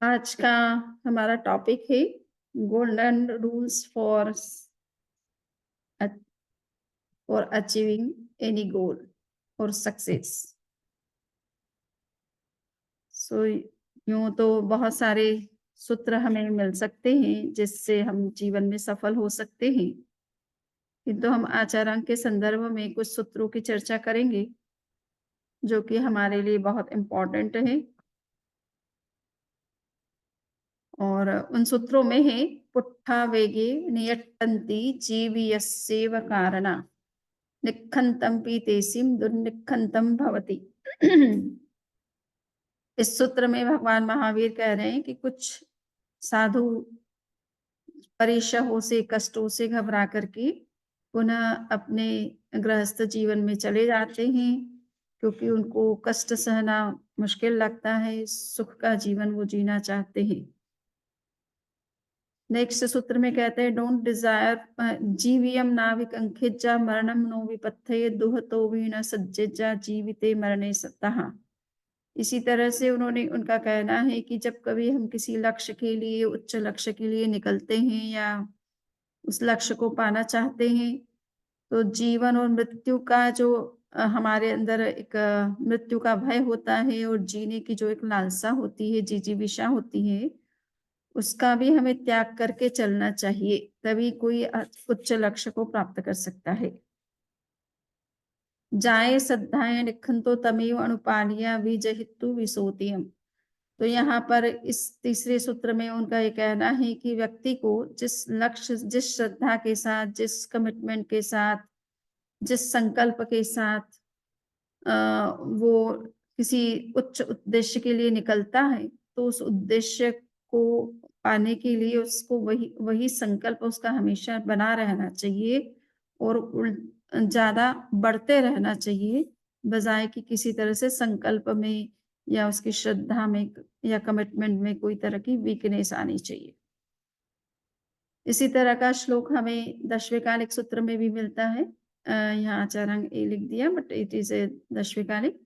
आज का हमारा टॉपिक है golden rules for achieving any गोल और सक्सेस। सो यूं तो बहुत सारे सूत्र हमें मिल सकते हैं जिससे हम जीवन में सफल हो सकते हैं, किंतु हम आचरण के संदर्भ में कुछ सूत्रों की चर्चा करेंगे जो कि हमारे लिए बहुत इम्पोर्टेंट है। और उन सूत्रों में है पुट्ठा वेगे नियट्टन्ति जीवयस्येव कारणा निक्खन्तं पीतेसिं दुर्निक्खन्तं भवति। इस सूत्र में भगवान महावीर कह रहे हैं कि कुछ साधु परेशानियों से, कष्टों से घबरा करके पुनः अपने गृहस्थ जीवन में चले जाते हैं, क्योंकि उनको कष्ट सहना मुश्किल लगता है, सुख का जीवन वो जीना चाहते हैं। नेक्स्ट सूत्र में कहते हैं डोंट डिजायर जीवियम नाविकंखिज्जा मरणम नो विपत्तये दुहतो वीण सज्जज्जा जीविते मरणे सत्तः। इसी तरह से उनका कहना है कि जब कभी हम किसी लक्ष्य के लिए, उच्च लक्ष्य के लिए निकलते हैं या उस लक्ष्य को पाना चाहते हैं, तो जीवन और मृत्यु का जो हमारे अंदर एक मृत्यु का भय होता है और जीने की जो एक लालसा होती है, जिजीविषा होती है, उसका भी हमें त्याग करके चलना चाहिए, तभी कोई उच्च लक्ष्य को प्राप्त कर सकता है। जाये सद्धाय निखंतो तमेव अनुपालिया विजहितु विसोतियम। तो यहाँ पर इस तीसरे सूत्र में उनका ये कहना है कि व्यक्ति को जिस लक्ष्य, जिस श्रद्धा के साथ, जिस कमिटमेंट के साथ, जिस संकल्प के साथ वो किसी उच्च उद्देश्य के लिए निकलता है, तो उस उद्देश्य को पाने के लिए उसको वही वही संकल्प उसका हमेशा बना रहना चाहिए और ज़्यादा बढ़ते रहना चाहिए, बजाय कि किसी तरह से संकल्प में या उसकी श्रद्धा में या कमिटमेंट में कोई तरह की वीकनेस आनी चाहिए। इसी तरह का श्लोक हमें 10वें कालिक सूत्र में भी मिलता है। यहाँ आचार्य ए लिख दिया, बट इट इज ए 10वें कालिक।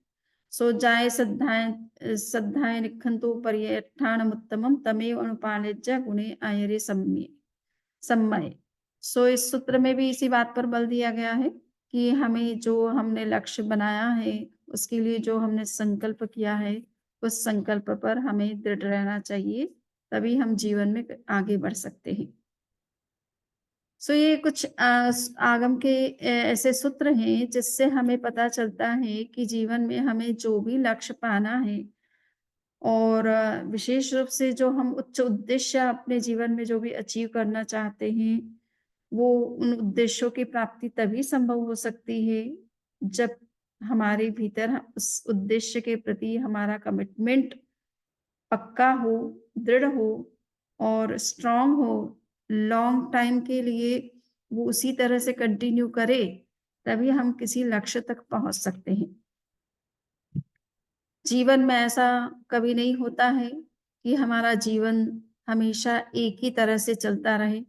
सो जाय सद्धाय निखंतो पर्यठानमुत्तमं तमेव अनुपालिज्य गुणे आयरे सम्मय। सो इस सूत्र में भी इसी बात पर बल दिया गया है कि हमें जो हमने लक्ष्य बनाया है, उसके लिए जो हमने संकल्प किया है, उस संकल्प पर हमें दृढ़ रहना चाहिए, तभी हम जीवन में आगे बढ़ सकते हैं। सो ये कुछ आगम के ऐसे सूत्र हैं जिससे हमें पता चलता है कि जीवन में हमें जो भी लक्ष्य पाना है और विशेष रूप से जो हम उच्च उद्देश्य अपने जीवन में जो भी अचीव करना चाहते हैं, वो उन उद्देश्यों की प्राप्ति तभी संभव हो सकती है जब हमारे भीतर उस उद्देश्य के प्रति हमारा कमिटमेंट पक्का हो, दृढ़ हो और स्ट्रॉन्ग हो, लॉन्ग टाइम के लिए वो उसी तरह से कंटिन्यू करे, तभी हम किसी लक्ष्य तक पहुँच सकते हैं। जीवन में ऐसा कभी नहीं होता है कि हमारा जीवन हमेशा एक ही तरह से चलता रहे।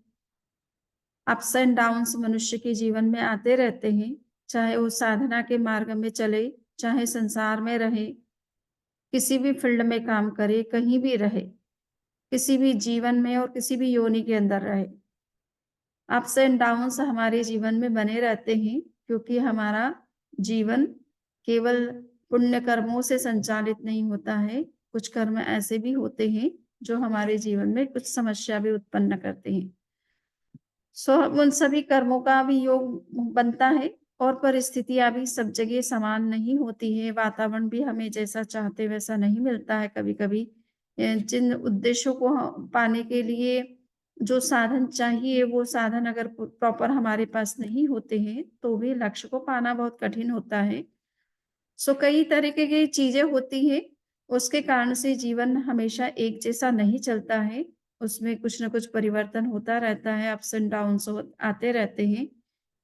अप्स एंड डाउन्स मनुष्य के जीवन में आते रहते हैं, चाहे वो साधना के मार्ग में चले, चाहे संसार में रहे, किसी भी फील्ड में काम करे, कहीं भी रहे, किसी भी जीवन में और किसी भी योनि के अंदर रहे। अप्स एंड डाउन्स हमारे जीवन में बने रहते हैं, क्योंकि हमारा जीवन केवल पुण्य कर्मों से संचालित नहीं होता है। कुछ कर्म ऐसे भी होते हैं जो हमारे जीवन में कुछ समस्या भी उत्पन्न करते हैं। सो उन सभी कर्मों का भी योग बनता है और परिस्थितियां भी सब जगह समान नहीं होती है। वातावरण भी हमें जैसा चाहते वैसा नहीं मिलता है। कभी-कभी जिन उद्देश्यों को पाने के लिए जो साधन चाहिए, वो साधन अगर प्रॉपर हमारे पास नहीं होते हैं, तो भी लक्ष्य को पाना बहुत कठिन होता है। सो कई तरीके की चीजें होती हैं, उसके कारण से जीवन हमेशा एक जैसा नहीं चलता है। उसमें कुछ न कुछ परिवर्तन होता रहता है, अप्स एंड डाउन्स आते रहते हैं।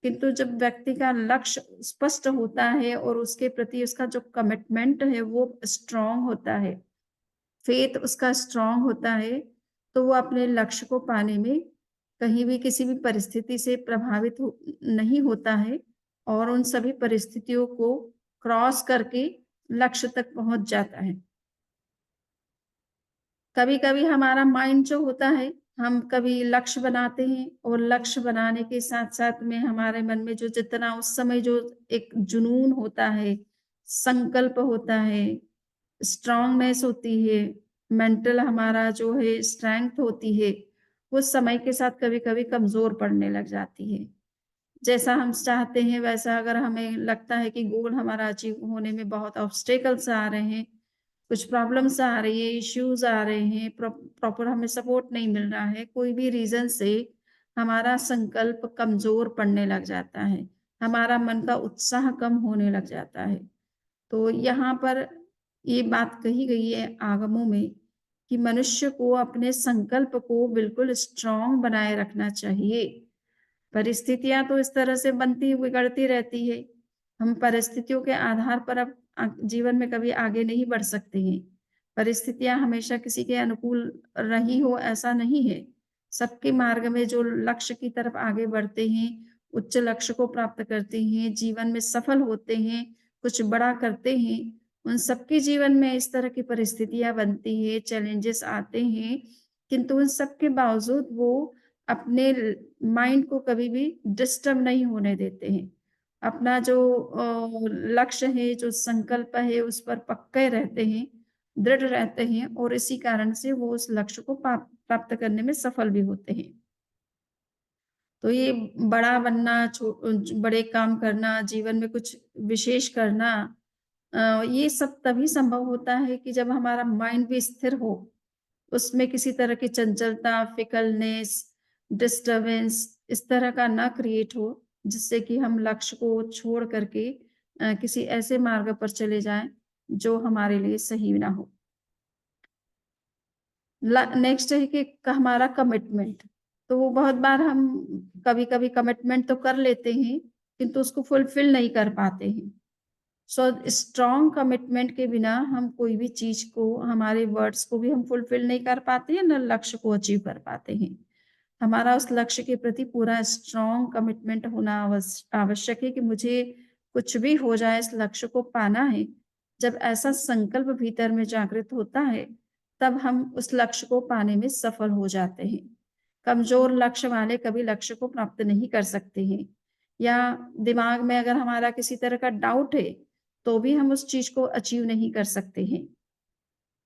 किंतु जब व्यक्ति का लक्ष्य स्पष्ट होता है और उसके प्रति उसका जो कमिटमेंट है वो स्ट्रांग होता है, फेथ उसका स्ट्रांग होता है, तो वो अपने लक्ष्य को पाने में कहीं भी किसी भी परिस्थिति से प्रभावित नहीं होता है और उन सभी परिस्थितियों को क्रॉस करके लक्ष्य तक पहुंच जाता है। कभी-कभी हमारा माइंड जो होता है, हम कभी लक्ष्य बनाते हैं और लक्ष्य बनाने के साथ-साथ में हमारे मन में जो जितना उस समय जो एक जुनून होता है, संकल्प होता है, स्ट्रॉन्गनेस होती है, मेंटल हमारा जो है स्ट्रेंथ होती है, वो समय के साथ कभी-कभी कमज़ोर पड़ने लग जाती है। जैसा हम चाहते हैं वैसा अगर हमें लगता है कि गोल हमारा अचीव होने में बहुत ऑब्स्टेकल्स आ रहे हैं, कुछ प्रॉब्लम्स आ रही है, इश्यूज़ आ रहे हैं, प्रॉपर हमें सपोर्ट नहीं मिल रहा है, कोई भी रीज़न से हमारा संकल्प कमज़ोर पड़ने लग जाता है, हमारा मन का उत्साह कम होने लग जाता है। तो यहाँ पर ये बात कही गई है आगमों में कि मनुष्य को अपने संकल्प को बिल्कुल स्ट्रॉन्ग बनाए रखना चाहिए। परिस्थितियाँ तो इस तरह से बनती बिगड़ती रहती है। हम परिस्थितियों के आधार पर अब जीवन में कभी आगे नहीं बढ़ सकते हैं। परिस्थितियाँ हमेशा किसी के अनुकूल रही हो ऐसा नहीं है। सबके मार्ग में जो लक्ष्य की तरफ आगे बढ़ते हैं, उच्च लक्ष्य को प्राप्त करते हैं, जीवन में सफल होते हैं, कुछ बड़ा करते हैं, उन सबके जीवन में इस तरह की परिस्थितियाँ बनती हैं, चैलेंजेस आते हैं, किंतु उन सब के बावजूद वो अपने माइंड को कभी भी डिस्टर्ब नहीं होने देते हैं। अपना जो लक्ष्य है, जो संकल्प है, उस पर पक्के रहते हैं, दृढ़ रहते हैं और इसी कारण से वो उस लक्ष्य को प्राप्त करने में सफल भी होते हैं। तो ये बड़ा बनना, बड़े काम करना, जीवन में कुछ विशेष करना ये सब तभी संभव होता है कि जब हमारा माइंड भी स्थिर हो। उसमें किसी तरह की चंचलता, फिकलनेस, डिस्टर्बेंस इस तरह का ना क्रिएट हो, जिससे कि हम लक्ष्य को छोड़ कर के किसी ऐसे मार्ग पर चले जाएँ, जो हमारे लिए सही ना हो। नेक्स्ट है कि हमारा कमिटमेंट। तो वो बहुत बार हम कभी-कभी कमिटमेंट तो कर लेते हैं, किंतु उसको फुलफिल नहीं कर पाते हैं। सो स्ट्रॉन्ग कमिटमेंट के बिना हम कोई भी चीज़ को हमारे वर्ड्स को भी हम फुलफिल नहीं कर पाते हैं, ना लक्ष्य को अचीव कर पाते हैं। हमारा उस लक्ष्य के प्रति पूरा स्ट्रॉन्ग कमिटमेंट होना आवश्यक है कि मुझे कुछ भी हो जाए इस लक्ष्य को पाना है। जब ऐसा संकल्प भीतर में जागृत होता है, तब हम उस लक्ष्य को पाने में सफल हो जाते हैं। कमज़ोर लक्ष्य वाले कभी लक्ष्य को प्राप्त नहीं कर सकते हैं या दिमाग में अगर हमारा किसी तरह का डाउट है, तो भी हम उस चीज़ को अचीव नहीं कर सकते हैं।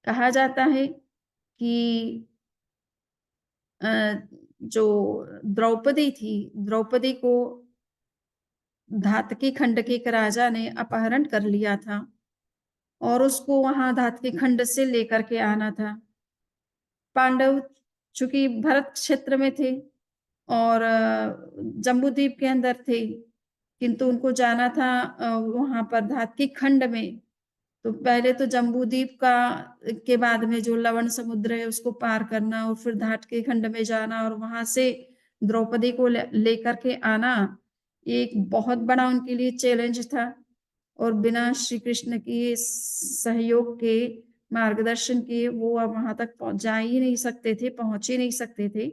कहा जाता है कि अ, जो द्रौपदी थी, द्रौपदी को धातकी खंड के एक राजा ने अपहरण कर लिया था और उसको वहाँ धातकी खंड से लेकर के आना था। पांडव चूँकि भरत क्षेत्र में थे और जम्बूद्वीप के अंदर थे, किंतु उनको जाना था वहाँ पर धातकी खंड में। तो पहले तो जम्बूद्वीप का के बाद में जो लवण समुद्र है उसको पार करना और फिर घाट के खंड में जाना और वहां से द्रौपदी को लेकर के आना, ये एक बहुत बड़ा उनके लिए चैलेंज था और बिना श्री कृष्ण के सहयोग के, मार्गदर्शन के वो अब वहां तक जा ही नहीं सकते थे, पहुंच ही नहीं सकते थे।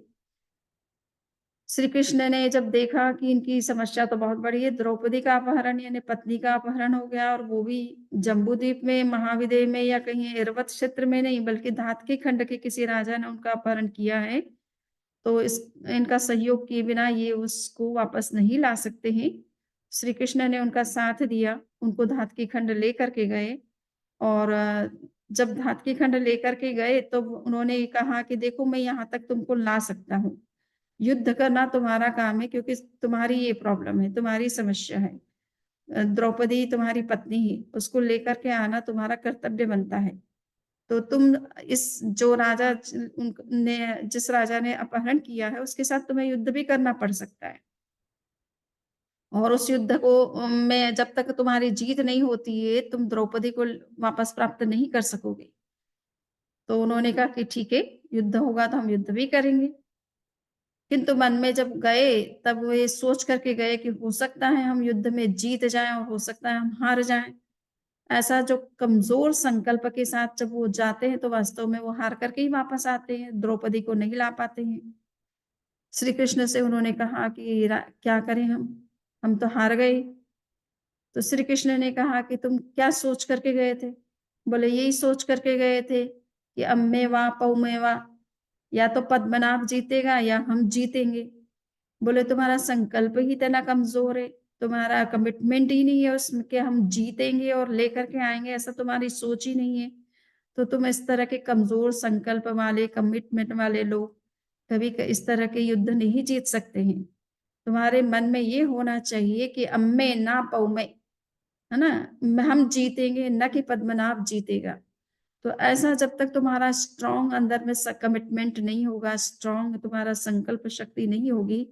श्री कृष्ण ने जब देखा कि इनकी समस्या तो बहुत बड़ी है, द्रौपदी का अपहरण यानी पत्नी का अपहरण हो गया और वो भी जम्बूद्वीप में, महाविदेह में या कहीं ऐरावत क्षेत्र में नहीं बल्कि धातकी खंड के किसी राजा ने उनका अपहरण किया है। तो इस इनका सहयोग किए बिना ये उसको वापस नहीं ला सकते हैं। श्री कृष्ण ने उनका साथ दिया, उनको धातकी खंड लेकर के गए और जब धातकी खंड लेकर के गए तो उन्होंने कहा कि देखो मैं यहाँ तक तुमको ला सकता हूँ। युद्ध करना तुम्हारा काम है क्योंकि तुम्हारी ये प्रॉब्लम है, तुम्हारी समस्या है। द्रौपदी तुम्हारी पत्नी है, उसको लेकर के आना तुम्हारा कर्तव्य बनता है। तो तुम इस जो राजा ने जिस राजा ने अपहरण किया है, उसके साथ तुम्हें युद्ध भी करना पड़ सकता है। और उस युद्ध को में जब तक तुम्हारी जीत नहीं होती है, तुम द्रौपदी को वापस प्राप्त नहीं कर सकोगे। तो उन्होंने कहा कि ठीक है, युद्ध होगा तो हम युद्ध भी करेंगे। किंतु मन में जब गए, तब वो ये सोच करके गए कि हो सकता है हम युद्ध में जीत जाएँ और हो सकता है हम हार जाएँ। ऐसा जो कमज़ोर संकल्प के साथ जब वो जाते हैं, तो वास्तव में वो हार करके ही वापस आते हैं, द्रौपदी को नहीं ला पाते हैं। श्री कृष्ण से उन्होंने कहा कि क्या करें हम? हम तो हार गए। तो श्री कृष्ण ने कहा कि तुम क्या सोच करके गए थे? बोले यही सोच करके गए थे कि अम्मेवा पौमेवा, या तो पद्मनाभ जीतेगा या हम जीतेंगे। बोले तुम्हारा संकल्प ही इतना कमजोर है, तुम्हारा कमिटमेंट ही नहीं है उसमें कि हम जीतेंगे और लेकर के आएंगे, ऐसा तुम्हारी सोच ही नहीं है। तो तुम इस तरह के कमजोर संकल्प वाले, कमिटमेंट वाले लोग कभी इस तरह के युद्ध नहीं जीत सकते हैं। तुम्हारे मन में ये होना चाहिए कि अम्मे ना पौमे, है ना, हम जीतेंगे, न कि पद्मनाभ जीतेगा। तो ऐसा जब तक तुम्हारा स्ट्रांग अंदर में कमिटमेंट नहीं होगा, स्ट्रांग तुम्हारा संकल्प शक्ति नहीं होगी,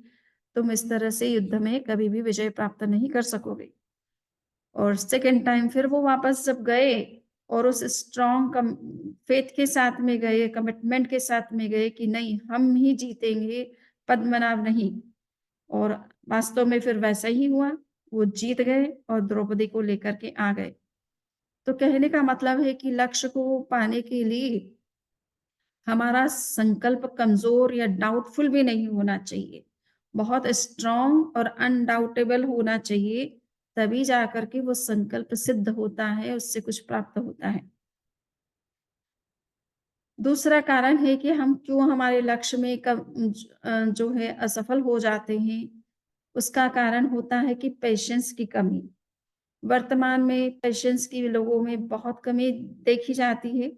तुम इस तरह से युद्ध में कभी भी विजय प्राप्त नहीं कर सकोगे। और सेकंड टाइम फिर वो वापस जब गए और उस स्ट्रांग फेथ के साथ में गए, कमिटमेंट के साथ में गए कि नहीं हम ही जीतेंगे, पद्मनाभ नहीं। और वास्तव में फिर वैसा ही हुआ, वो जीत गए और द्रौपदी को लेकर के आ गए। तो कहने का मतलब है कि लक्ष्य को पाने के लिए हमारा संकल्प कमजोर या डाउटफुल भी नहीं होना चाहिए, बहुत स्ट्रांग और अनडाउटेबल होना चाहिए, तभी जाकर के वो संकल्प सिद्ध होता है, उससे कुछ प्राप्त होता है। दूसरा कारण है कि हम क्यों हमारे लक्ष्य में जो है असफल हो जाते हैं, उसका कारण होता है कि पेशेंस की कमी। वर्तमान में पेशेंस की लोगों में बहुत कमी देखी जाती है।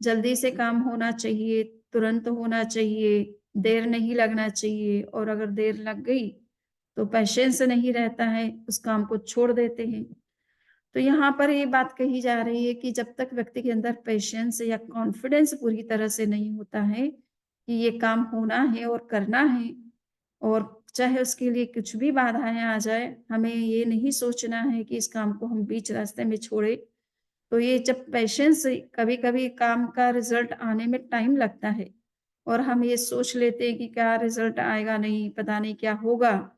जल्दी से काम होना चाहिए, तुरंत होना चाहिए, देर नहीं लगना चाहिए, और अगर देर लग गई तो पेशेंस नहीं रहता है, उस काम को छोड़ देते हैं। तो यहाँ पर ये बात कही जा रही है कि जब तक व्यक्ति के अंदर पेशेंस या कॉन्फिडेंस पूरी तरह से नहीं होता है कि ये काम होना है और करना है, और चाहे उसके लिए कुछ भी बाधाएं आ जाए, हमें ये नहीं सोचना है कि इस काम को हम बीच रास्ते में छोड़े। तो ये जब पेशेंस, कभी-कभी काम का रिजल्ट आने में टाइम लगता है और हम ये सोच लेते हैं कि क्या रिजल्ट आएगा, नहीं पता नहीं क्या होगा।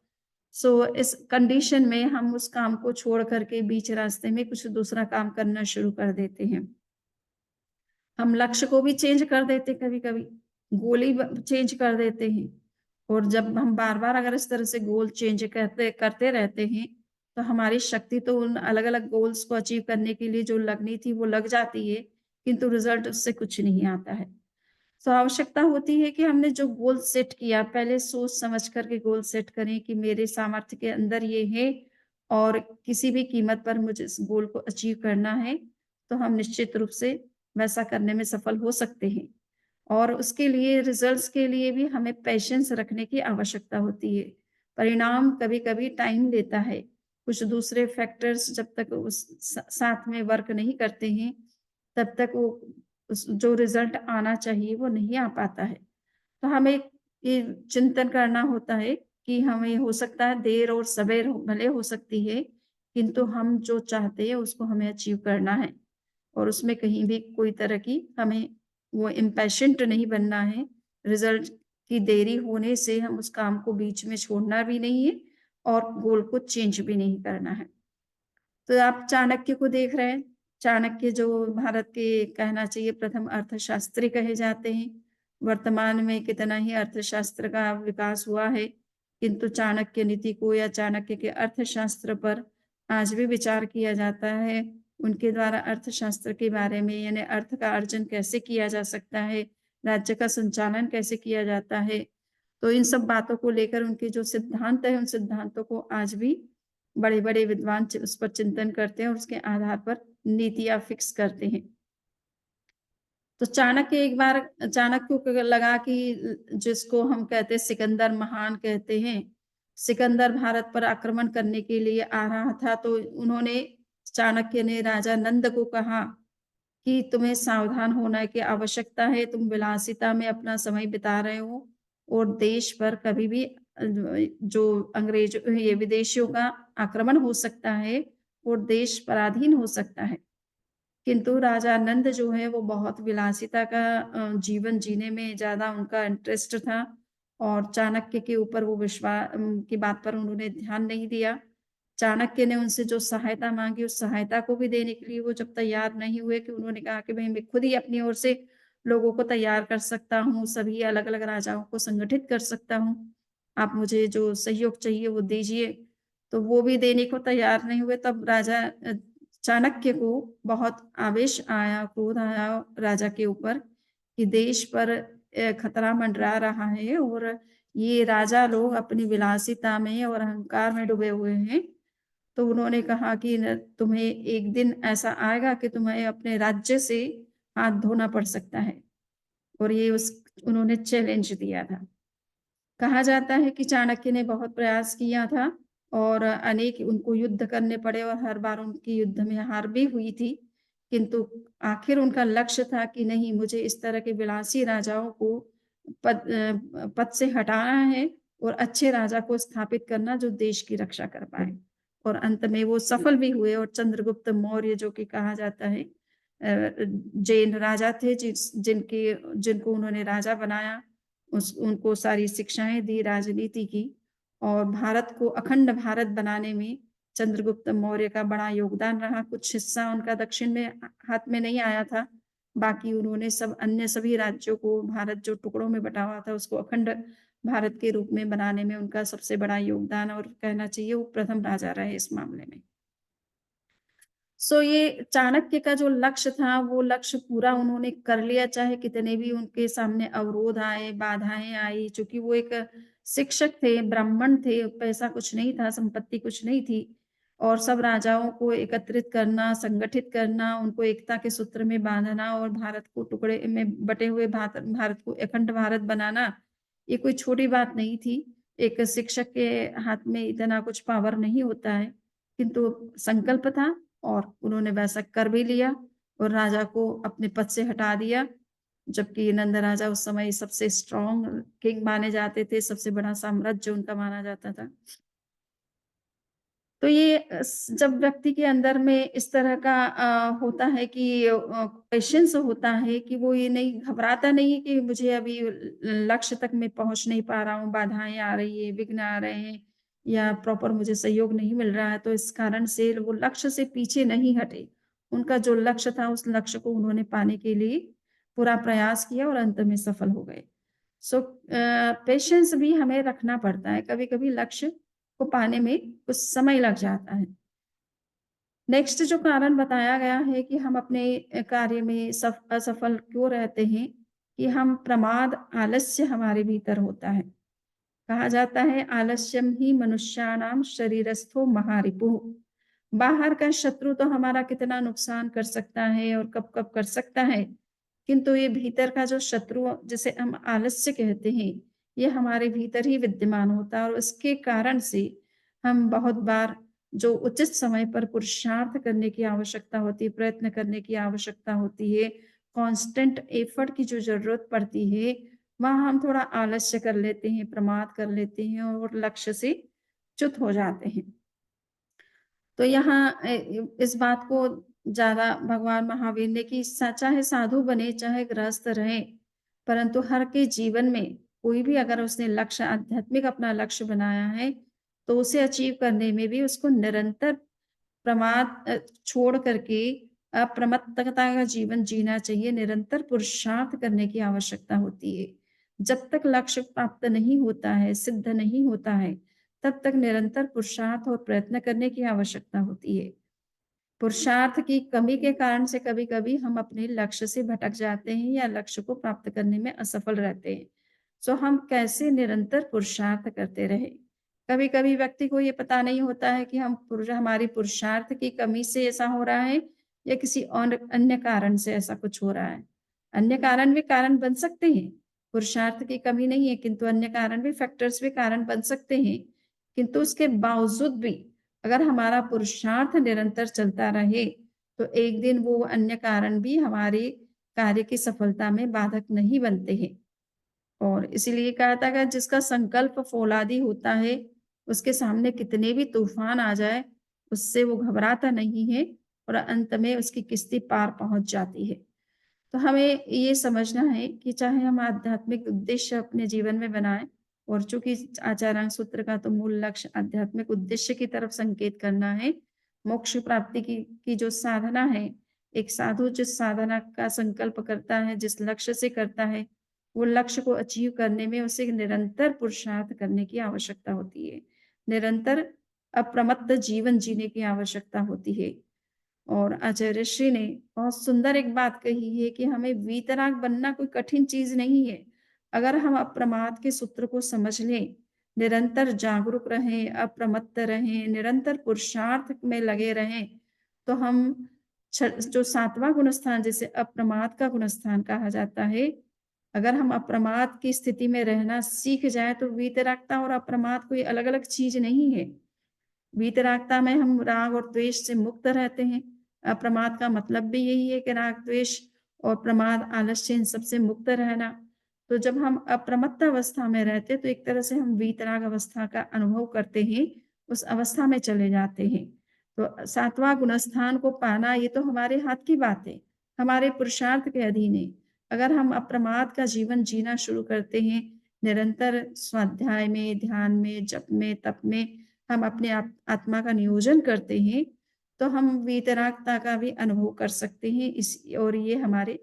इस कंडीशन में हम उस काम को छोड़ करके बीच रास्ते में कुछ दूसरा काम करना शुरू कर देते हैं। हम लक्ष्य को भी चेंज कर देते कभी-कभी, गोल ही चेंज कर देते हैं। और जब हम बार-बार अगर इस तरह से गोल चेंज करते करते रहते हैं, तो हमारी शक्ति तो उन अलग-अलग गोल्स को अचीव करने के लिए जो लगनी थी वो लग जाती है, किंतु रिजल्ट उससे कुछ नहीं आता है। तो आवश्यकता होती है कि हमने जो गोल सेट किया, पहले सोच समझ कर के गोल सेट करें कि मेरे सामर्थ्य के अंदर ये है और किसी भी कीमत पर मुझे इस गोल को अचीव करना है, तो हम निश्चित रूप से वैसा करने में सफल हो सकते हैं। और उसके लिए, रिजल्ट्स के लिए भी हमें पेशेंस रखने की आवश्यकता होती है। परिणाम कभी-कभी टाइम लेता है। कुछ दूसरे फैक्टर्स जब तक उस साथ में वर्क नहीं करते हैं, तब तक वो उस जो रिजल्ट आना चाहिए वो नहीं आ पाता है। तो हमें ये चिंतन करना होता है कि हमें हो सकता है देर और सवेर भले हो सकती है, किंतु हम जो चाहते हैं उसको हमें अचीव करना है। और उसमें कहीं भी कोई तरह की हमें वो इम्पेशेंट नहीं बनना है। रिजल्ट की देरी होने से हम उस काम को बीच में छोड़ना भी नहीं है और गोल को चेंज भी नहीं करना है। तो आप चाणक्य को देख रहे हैं। चाणक्य जो भारत के, कहना चाहिए, प्रथम अर्थशास्त्री कहे जाते हैं। वर्तमान में कितना ही अर्थशास्त्र का विकास हुआ है, किंतु चाणक्य नीति को या चाणक्य के अर्थशास्त्र पर आज भी विचार किया जाता है। उनके द्वारा अर्थशास्त्र के बारे में, यानी अर्थ का अर्जन कैसे किया जा सकता है, राज्य का संचालन कैसे किया जाता है, तो इन सब बातों को लेकर उनके जो सिद्धांत है, उन सिद्धांतों को आज भी बड़े-बड़े विद्वान उस पर चिंतन करते हैं और उसके आधार पर नीतियाँ फिक्स करते हैं। तो चाणक्य एक बार, चाणक्य को लगा कि जिसको हम कहते हैं सिकंदर महान कहते हैं, सिकंदर भारत पर आक्रमण करने के लिए आ रहा था, तो उन्होंने, चाणक्य ने राजा नंद को कहा कि तुम्हें सावधान होने की आवश्यकता है, तुम विलासिता में अपना समय बिता रहे हो और देश पर कभी भी जो अंग्रेज, ये विदेशियों का आक्रमण हो सकता है और देश पराधीन हो सकता है। किंतु राजा नंद जो है वो बहुत विलासिता का जीवन जीने में ज़्यादा उनका इंटरेस्ट था, और चाणक्य के ऊपर वो की बात पर उन्होंने ध्यान नहीं दिया। चाणक्य ने उनसे जो सहायता माँगी, उस सहायता को भी देने के लिए वो जब तैयार नहीं हुए, कि उन्होंने कहा कि भई मैं खुद ही अपनी ओर से लोगों को तैयार कर सकता हूँ, सभी अलग-अलग राजाओं को संगठित कर सकता हूँ। आप मुझे जो सहयोग चाहिए वो दीजिए। तो वो भी देने को तैयार नहीं हुए, तब राजा चाणक्य को बहुत आवेश आया, क्रोध आया राजा के ऊपर कि देश पर खतरा मंडरा रहा है और ये राजा लोग अपनी विलासिता में और अहंकार में डूबे हुए हैं। तो उन्होंने कहा कि न तुम्हें एक दिन ऐसा आएगा कि तुम्हें अपने राज्य से हाथ धोना पड़ सकता है और ये उस उन्होंने चैलेंज दिया था। कहा जाता है कि चाणक्य ने बहुत प्रयास किया था और अनेक उनको युद्ध करने पड़े और हर बार उनकी युद्ध में हार भी हुई थी। किंतु आखिर उनका लक्ष्य था कि नहीं, मुझे इस तरह के विलासी राजाओं को पद से हटाना है और अच्छे राजा को स्थापित करना जो देश की रक्षा कर पाए। और अंत में वो सफल भी हुए और चंद्रगुप्त मौर्य जो कि कहा जाता है जैन राजा थे जिनको उन्होंने राजा बनाया। उनको सारी शिक्षाएँ दी राजनीति की और भारत को अखंड भारत बनाने में चंद्रगुप्त मौर्य का बड़ा योगदान रहा। कुछ हिस्सा उनका दक्षिण में हाथ में नहीं आया था। बाकी उन्होंने सब अन्य सभी राज्यों को भारत जो टुकड़ों में बँटा हुआ था उसको अखंड भारत के रूप में बनाने में उनका सबसे बड़ा योगदान और कहना चाहिए वो प्रथम राजा रहे इस मामले में। ये चाणक्य का जो लक्ष्य था, वो लक्ष्य पूरा उन्होंने कर लिया, चाहे कितने भी उनके सामने अवरोध आए, बाधाएँ आई। चूँकि वो एक शिक्षक थे, ब्राह्मण थे, पैसा कुछ नहीं था, संपत्ति कुछ नहीं थी और सब राजाओं को एकत्रित करना, संगठित करना, उनको एकता के सूत्र में बाँधना और भारत को टुकड़े में बँटे हुए भारत को अखंड भारत बनाना, ये कोई छोटी बात नहीं थी। एक शिक्षक के हाथ में इतना कुछ पावर नहीं होता है, किंतु संकल्प था और उन्होंने वैसा कर भी लिया और राजा को अपने पद से हटा दिया। जबकि नंद राजा उस समय सबसे स्ट्रॉन्ग किंग माने जाते थे, सबसे बड़ा साम्राज्य उनका माना जाता था। तो ये जब व्यक्ति के अंदर में इस तरह का होता है कि पेशेंस होता है कि वो ये नहीं घबराता नहीं है कि मुझे अभी लक्ष्य तक मैं पहुँच नहीं पा रहा हूँ, बाधाएँ आ रही है, विघ्न आ रहे हैं या प्रॉपर मुझे सहयोग नहीं मिल रहा है, तो इस कारण से वो लक्ष्य से पीछे नहीं हटे। उनका जो लक्ष्य था, उस लक्ष्य को उन्होंने पाने के लिए पूरा प्रयास किया और अंत में सफल हो गए। पेशेंस भी हमें रखना पड़ता है। कभी-कभी लक्ष्य को पाने में कुछ समय लग जाता है। नेक्स्ट जो कारण बताया गया है कि हम अपने कार्य में असफल क्यों रहते हैं, कि हम प्रमाद, आलस्य हमारे भीतर होता है। कहा जाता है आलस्यम ही मनुष्याणाम शरीरस्थो महारिपुः। बाहर का शत्रु तो हमारा कितना नुकसान कर सकता है और कब-कब कर सकता है, किंतु ये भीतर का जो शत्रु जिसे हम आलस्य कहते हैं, ये हमारे भीतर ही विद्यमान होता है और उसके कारण से हम बहुत बार जो उचित समय पर पुरुषार्थ करने की आवश्यकता होती है, प्रयत्न करने की आवश्यकता होती है, कांस्टेंट एफर्ट की जो ज़रूरत पड़ती है, वहाँ हम थोड़ा आलस्य कर लेते हैं, प्रमाद कर लेते हैं और लक्ष्य से च्युत हो जाते हैं। तो यहाँ इस बात को ज़्यादा भगवान महावीर ने कि चाहे साधु बने, चाहे गृहस्थ रहे, परंतु हर के जीवन में कोई भी अगर उसने लक्ष्य आध्यात्मिक अपना लक्ष्य बनाया है, तो उसे अचीव करने में भी उसको निरंतर प्रमाद छोड़ करके अप्रमत्तता का जीवन जीना चाहिए, निरंतर पुरुषार्थ करने की आवश्यकता होती है। जब तक लक्ष्य प्राप्त नहीं होता है, सिद्ध नहीं होता है, तब तक निरंतर पुरुषार्थ और प्रयत्न करने की आवश्यकता होती है। पुरुषार्थ की कमी के कारण से कभी-कभी हम अपने लक्ष्य से भटक जाते हैं या लक्ष्य को प्राप्त करने में असफल रहते हैं। हम कैसे निरंतर पुरुषार्थ करते रहें। कभी-कभी व्यक्ति को ये पता नहीं होता है कि हमारी पुरुषार्थ की कमी से ऐसा हो रहा है या किसी और अन्य कारण से ऐसा कुछ हो रहा है। अन्य कारण भी कारण बन सकते हैं। पुरुषार्थ की कमी नहीं है, किंतु अन्य कारण भी फैक्टर्स भी कारण बन सकते हैं। किंतु उसके बावजूद भी अगर हमारा पुरुषार्थ निरंतर चलता रहे, तो एक दिन वो अन्य कारण भी हमारे कार्य की सफलता में बाधक नहीं बनते हैं। और इसीलिए कहा था कि जिसका संकल्प फौलादी होता है, उसके सामने कितने भी तूफान आ जाए, उससे वो घबराता नहीं है और अंत में उसकी किश्ती पार पहुँच जाती है। तो हमें ये समझना है कि चाहे हम आध्यात्मिक उद्देश्य अपने जीवन में बनाएँ और चूँकि आचार्य सूत्र का तो मूल लक्ष्य आध्यात्मिक उद्देश्य की तरफ संकेत करना है, मोक्ष प्राप्ति की जो साधना है, एक साधु जिस साधना का संकल्प करता है, जिस लक्ष्य से करता है, वो लक्ष्य को अचीव करने में उसे निरंतर पुरुषार्थ करने की आवश्यकता होती है। निरंतर अप्रमत्त जीवन जीने की आवश्यकता होती है। और आचार्य श्री ने बहुत सुंदर एक बात कही है कि हमें वीतराग बनना कोई कठिन चीज नहीं है। अगर हम अप्रमाद के सूत्र को समझ लें, निरंतर जागरूक रहें, अप्रमत्त रहें, निरंतर पुरुषार्थ में लगे रहें, तो हम जो सातवां गुणस्थान जिसे अप्रमाद का गुणस्थान कहा जाता है, अगर हम अप्रमाद की स्थिति में रहना सीख जाए तो वीतरागता और अप्रमाद कोई अलग अलग चीज नहीं है। वीतरागता में हम राग और द्वेष से मुक्त रहते हैं। अप्रमाद का मतलब भी यही है कि राग द्वेष और प्रमाद आलस्य इन सबसे मुक्त रहना। तो जब हम अप्रमत्त अवस्था में रहते हैं तो एक तरह से हम वीतराग अवस्था का अनुभव करते हैं, उस अवस्था में चले जाते हैं। तो सातवां गुणस्थान को पाना ये तो हमारे हाथ की बात है, हमारे पुरुषार्थ के अधीन है। अगर हम अप्रमाद का जीवन जीना शुरू करते हैं, निरंतर स्वाध्याय में, ध्यान में, जप में, तप में हम अपने आत्मा का नियोजन करते हैं, तो हम वीतरागता का भी अनुभव कर सकते हैं। और ये हमारे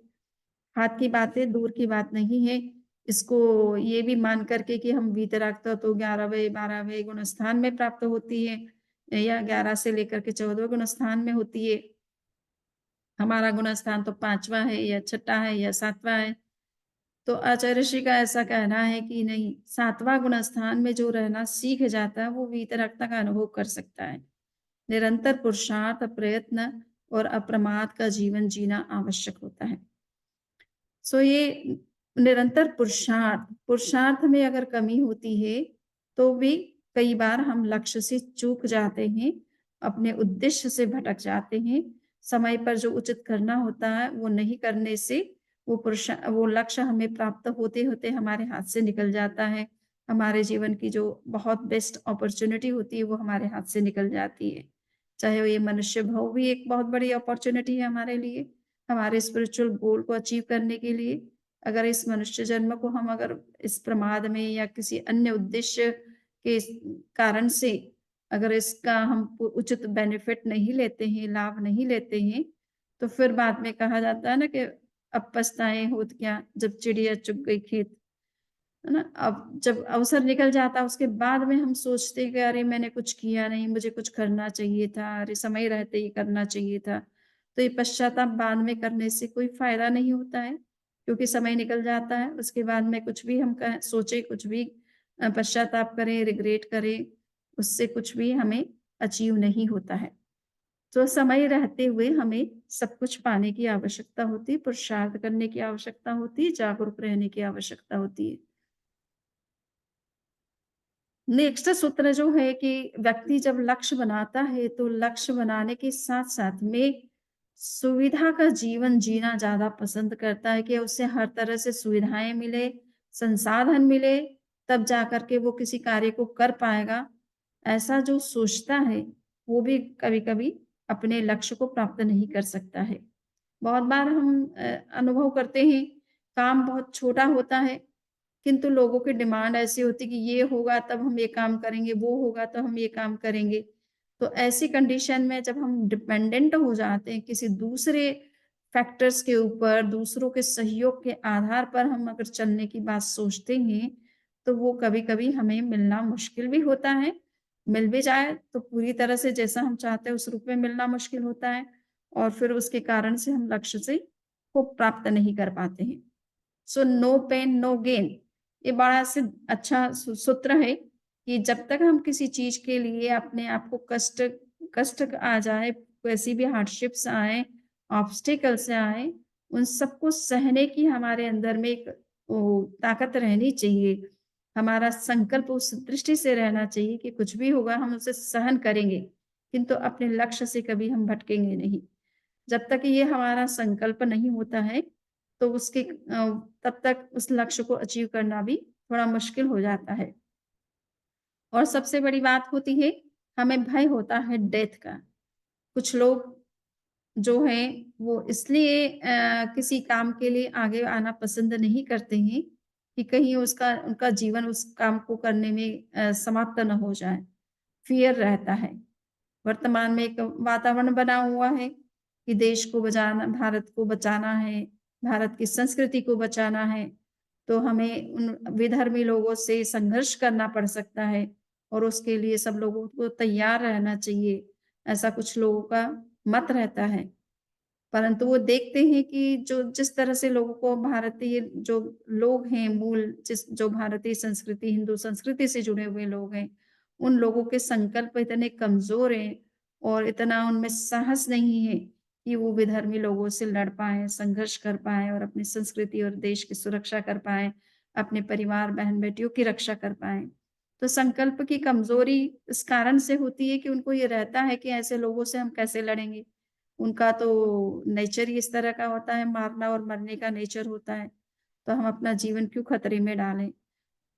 हाथ की बात है, दूर की बात नहीं है। इसको ये भी मान करके कि हम वीतरागता तो 11वें 12वें गुणस्थान में प्राप्त होती है या 11 से लेकर के 14वें गुणस्थान में होती है। हमारा गुणस्थान तो 5वां है या 6ठा है या 7वां है। तो आचार्य ऋषि का ऐसा कहना है कि नहीं, 7वां गुणस्थान में जो रहना सीख जाता है वो वीतरागता का अनुभव कर सकता है। निरंतर पुरुषार्थ, प्रयत्न और अप्रमाद का जीवन जीना आवश्यक होता है। ये निरंतर पुरुषार्थ में अगर कमी होती है, तो भी कई बार हम लक्ष्य से चूक जाते हैं, अपने उद्देश्य से भटक जाते हैं। समय पर जो उचित करना होता है, वो नहीं करने से वो लक्ष्य हमें प्राप्त होते-होते हमारे हाथ से निकल जाता है। हमारे जीवन की जो बहुत बेस्ट अपॉर्च्युनिटी होती है, वो हमारे हाथ से निकल जाती है। चाहे वो ये मनुष्य भाव भी एक बहुत बड़ी अपॉर्च्युनिटी है हमारे लिए। हमारे स्पिरिचुअल गोल को अचीव करने के लिए, अगर इस मनुष्य जन्म को हम अगर इस प्रमाद में या किसी अन्य उद्देश्य के कारण से अगर इसका हम उचित बेनिफिट नहीं लेते हैं, लाभ नहीं लेते हैं, तो फिर बाद में कहा जाता है ना कि अब पछताएं होत क्या जब चिड़िया चुग गई खेत। है ना? अब जब अवसर निकल जाता है उसके बाद में हम सोचते हैं कि अरे मैंने कुछ किया नहीं, मुझे कुछ करना चाहिए था, अरे समय रहते ही करना चाहिए था। तो ये पश्चाताप बाद में करने से कोई फ़ायदा नहीं होता है, क्योंकि समय निकल जाता है, उसके बाद में कुछ भी हम सोचे कुछ भी पश्चाताप करें, रिग्रेट करें, उससे कुछ भी हमें अचीव नहीं होता है। तो समय रहते हुए हमें सब कुछ पाने की आवश्यकता होती है, पुरुषार्थ करने की आवश्यकता होती है, जागरूक रहने की आवश्यकता होती है। नेक्स्ट सूत्र जो है कि व्यक्ति जब लक्ष्य बनाता है तो लक्ष्य बनाने के साथ-साथ में सुविधा का जीवन जीना ज़्यादा पसंद करता है कि उसे हर तरह से सुविधाएँ मिले, संसाधन मिले, तब जाकर के वो किसी कार्य को कर पाएगा। ऐसा जो सोचता है, वो भी कभी-कभी अपने लक्ष्य को प्राप्त नहीं कर सकता है। बहुत बार हम अनुभव करते हैं, काम बहुत छोटा होता है, किंतु लोगों की डिमांड ऐसी होती है कि ये होगा तब हम ये काम करेंगे, वो होगा तो हम ये काम करेंगे। तो ऐसी कंडीशन में जब हम डिपेंडेंट हो जाते हैं किसी दूसरे फैक्टर्स के ऊपर, दूसरों के सहयोग के आधार पर हम अगर चलने की बात सोचते हैं, तो वो कभी-कभी हमें मिलना मुश्किल भी होता है। मिल भी जाए तो पूरी तरह से जैसा हम चाहते हैं उस रूप में मिलना मुश्किल होता है और फिर उसके कारण से हम लक्ष्य से को प्राप्त नहीं कर पाते हैं। नो पेन नो गेन, ये बड़ा से अच्छा सूत्र है कि जब तक हम किसी चीज के लिए अपने आप को कष्ट कष्ट आ जाए, कैसी भी हार्डशिप्स आए, ऑब्स्टिकल्स आए, उन सबको सहने की हमारे अंदर में एक ताकत रहनी चाहिए। हमारा संकल्प उस दृष्टि से रहना चाहिए कि कुछ भी होगा हम उसे सहन करेंगे, किंतु अपने लक्ष्य से कभी हम भटकेंगे नहीं। जब तक ये हमारा संकल्प नहीं होता है, तो तब तक उस लक्ष्य को अचीव करना भी थोड़ा मुश्किल हो जाता है। और सबसे बड़ी बात होती है, हमें भय होता है डेथ का। कुछ लोग जो हैं, वो इसलिए किसी काम के लिए आगे आना पसंद नहीं करते हैं, कि कहीं उनका जीवन उस काम को करने में समाप्त ना हो जाए। फ़ियर रहता है। वर्तमान में एक वातावरण बना हुआ है कि देश को बचाना, भारत को बचाना है, भारत की संस्कृति को बचाना है, तो हमें उन विधर्मी लोगों से संघर्ष करना पड़ सकता है और उसके लिए सब लोगों को तैयार रहना चाहिए। ऐसा कुछ लोगों का मत रहता है। परंतु वो देखते हैं कि जो जिस तरह से लोगों को भारतीय जो लोग हैं मूल जो भारतीय संस्कृति, हिंदू संस्कृति से जुड़े हुए लोग हैं, उन लोगों के संकल्प इतने कमज़ोर हैं और इतना उनमें साहस नहीं है कि वो विधर्मी लोगों से लड़ पाएँ, संघर्ष कर पाएँ और अपनी संस्कृति और देश की सुरक्षा कर पाएँ, अपने परिवार, बहन-बेटियों की रक्षा कर पाएँ। तो संकल्प की कमज़ोरी इस कारण से होती है कि उनको ये रहता है कि ऐसे लोगों से हम कैसे लड़ेंगे? उनका तो नेचर ही इस तरह का होता है, मारना और मरने का नेचर होता है, तो हम अपना जीवन क्यों खतरे में डालें?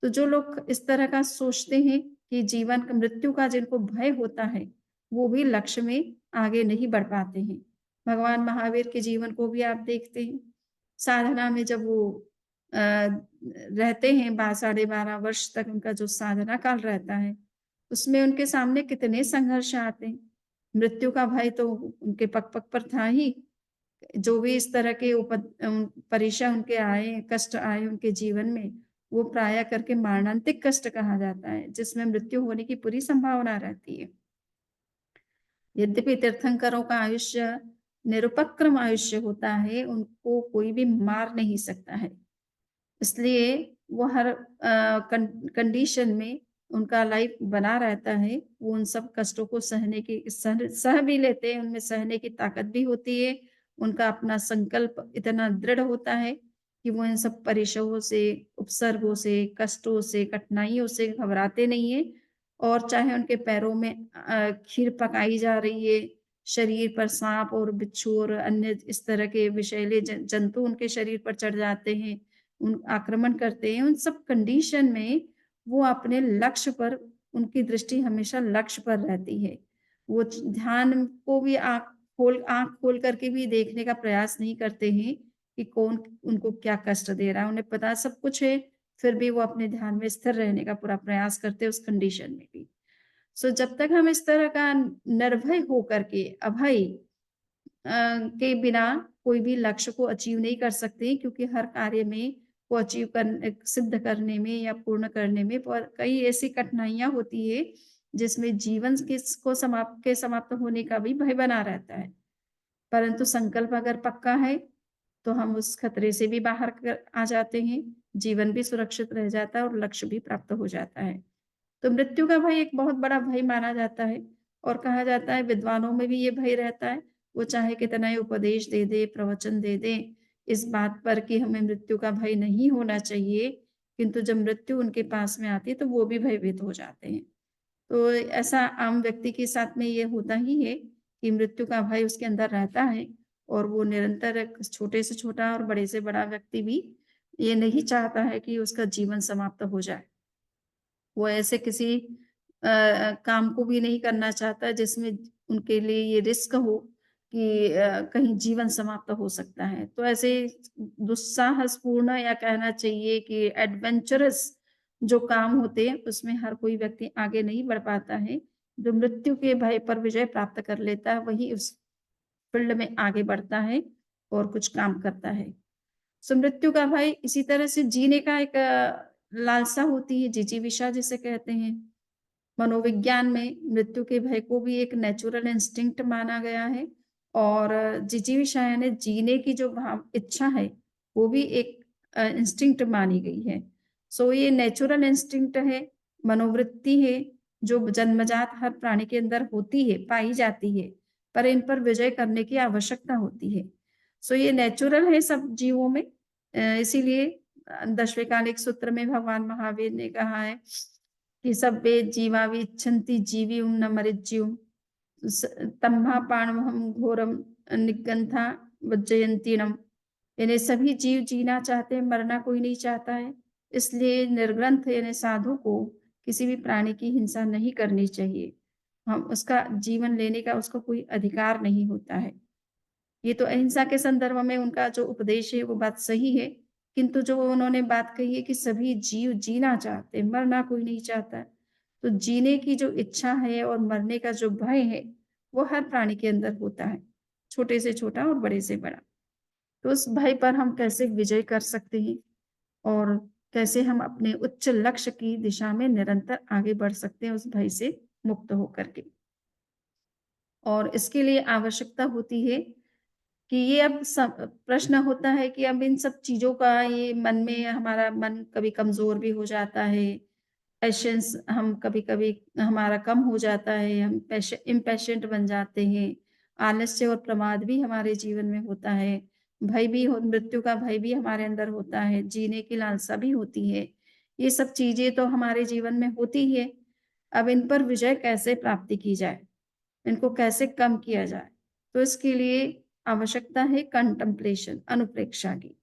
तो जो लोग इस तरह का सोचते हैं कि जीवन का मृत्यु का जिनको भय होता है, वो भी लक्ष्य में आगे नहीं बढ़ पाते हैं। भगवान महावीर के जीवन को भी आप देखते हैं, साधना में जब वो रहते हैं साढ़े 12 वर्ष तक उनका जो साधना काल रहता है, उसमें उनके सामने कितने संघर्ष आते हैं। मृत्यु का भय तो उनके पग-पग पर था ही, जो भी इस तरह के परीक्षा उनके आए, कष्ट आए उनके जीवन में, वो प्रायः करके मारणांतिक कष्ट कहा जाता है, जिसमें मृत्यु होने की पूरी संभावना रहती है। यद्यपि तीर्थंकरों का आयुष्य निरुपक्रम आयुष्य होता है, उनको कोई भी मार नहीं सकता है। इसलिए वो हर कंडीशन में उनका लाइफ बना रहता है। वो उन सब कष्टों को सहने की सह भी लेते हैं, उनमें सहने की ताकत भी होती है। उनका अपना संकल्प इतना दृढ़ होता है कि वो इन सब परेशानियों से, उपसर्गों से, कष्टों से, कठिनाइयों से घबराते नहीं हैं और चाहे उनके पैरों में खीर पकाई जा रही है, शरीर पर साँप और बिच्छू और अन्य इस तरह के विषैले जंतु उनके शरीर पर चढ़ जाते हैं, आक्रमण करते हैं, उन सब कंडीशन में वो अपने लक्ष्य पर उनकी दृष्टि हमेशा लक्ष्य पर रहती है। वो ध्यान को भी आँख खोल करके भी देखने का प्रयास नहीं करते हैं कि कौन उनको क्या कष्ट दे रहा है। उन्हें पता सब कुछ है, फिर भी वो अपने ध्यान में स्थिर रहने का पूरा प्रयास करते हैं उस कंडीशन में भी। सो जब तक हम इस तरह का निर्भय होकर के अभय के बिना कोई भी लक्ष्य को अचीव नहीं कर सकते क्योंकि हर कार्य में को अचीव करने सिद्ध करने में या पूर्ण करने में कई ऐसी कठिनाइयाँ होती है, जिसमें जीवन को समाप्त होने का भी भय बना रहता है। परंतु संकल्प अगर पक्का है, तो हम उस खतरे से भी बाहर आ जाते हैं, जीवन भी सुरक्षित रह जाता है और लक्ष्य भी प्राप्त हो जाता है। तो मृत्यु का भय एक बहुत बड़ा भय माना जाता है और कहा जाता है विद्वानों में भी ये भय रहता है। वो चाहे कितना ही उपदेश दे दे, प्रवचन दे दे, इस बात पर कि हमें मृत्यु का भय नहीं होना चाहिए, किंतु जब मृत्यु उनके पास में आती है, तो वो भी भयभीत हो जाते हैं। तो ऐसा आम व्यक्ति के साथ में ये होता ही है कि मृत्यु का भय उसके अंदर रहता है और वो निरंतर छोटे से छोटा और बड़े से बड़ा व्यक्ति भी ये नहीं चाहता है कि उसका जीवन समाप्त हो जाए। वो ऐसे किसी काम को भी नहीं करना चाहता जिसमें उनके लिए ये रिस्क हो कि कहीं जीवन समाप्त हो सकता है। तो ऐसे दुस्साहसपूर्ण या कहना चाहिए कि एडवेंचरस जो काम होते हैं, उसमें हर कोई व्यक्ति आगे नहीं बढ़ पाता है। जो मृत्यु के भय पर विजय प्राप्त कर लेता है, वही उस फील्ड में आगे बढ़ता है और कुछ काम करता है। सो मृत्यु का भय इसी तरह से जीने का एक लालसा होती है, जिजीविषा जिसे कहते हैं। मनोविज्ञान में मृत्यु के भय को भी एक नेचुरल इंस्टिंक्ट माना गया है और जिजीविषा यानी जीने की जो भाव इच्छा है, वो भी एक इंस्टिंक्ट मानी गई है। सो ये नेचुरल इंस्टिंक्ट है, मनोवृत्ति है, जो जन्मजात हर प्राणी के अंदर होती है, पाई जाती है, पर इन पर विजय करने की आवश्यकता होती है। सो ये नेचुरल है सब जीवों में इसीलिए 10वें कालिक सूत्र में भगवान महावीर ने कहा है कि "सब्बे जीवा विच्छन्ति जीवितुं न मरिज्युः तम्मापानमहं घोरं निगन्था वज्जयन्तीनम्।" यानी सभी जीव जीना चाहते हैं, मरना कोई नहीं चाहता है। इसलिए निर्ग्रंथ यानी साधु को किसी भी प्राणी की हिंसा नहीं करनी चाहिए। हम उसका जीवन लेने का उसको कोई अधिकार नहीं होता है। ये तो अहिंसा के संदर्भ में उनका जो उपदेश है वो बात सही है, किंतु जो उन्होंने बात कही है कि सभी जीव जीना चाहते हैं, मरना कोई नहीं चाहता है। तो जीने की जो इच्छा है और मरने का जो भय है, वो हर प्राणी के अंदर होता है, छोटे से छोटा और बड़े से बड़ा। तो उस भय पर हम कैसे विजय कर सकते हैं और कैसे हम अपने उच्च लक्ष्य की दिशा में निरंतर आगे बढ़ सकते हैं उस भय से मुक्त होकर के। और इसके लिए आवश्यकता होती है कि ये अब प्रश्न होता है कि अब इन सब चीज़ों का ये मन में हमारा मन कभी कमज़ोर भी हो जाता है। पेशेंस हम कभी-कभी हमारा कम हो जाता है, हम इम्पेशेंट बन जाते हैं। आलस्य और प्रमाद भी हमारे जीवन में होता है। भय भी हो मृत्यु का भय भी हमारे अंदर होता है, जीने की लालसा भी होती है। ये सब चीज़ें तो हमारे जीवन में होती ही है। अब इन पर विजय कैसे प्राप्ति की जाए? इनको कैसे कम किया जाए? तो इसके लिए आवश्यकता है कंटेम्पलेशन, अनुप्रेक्षा की।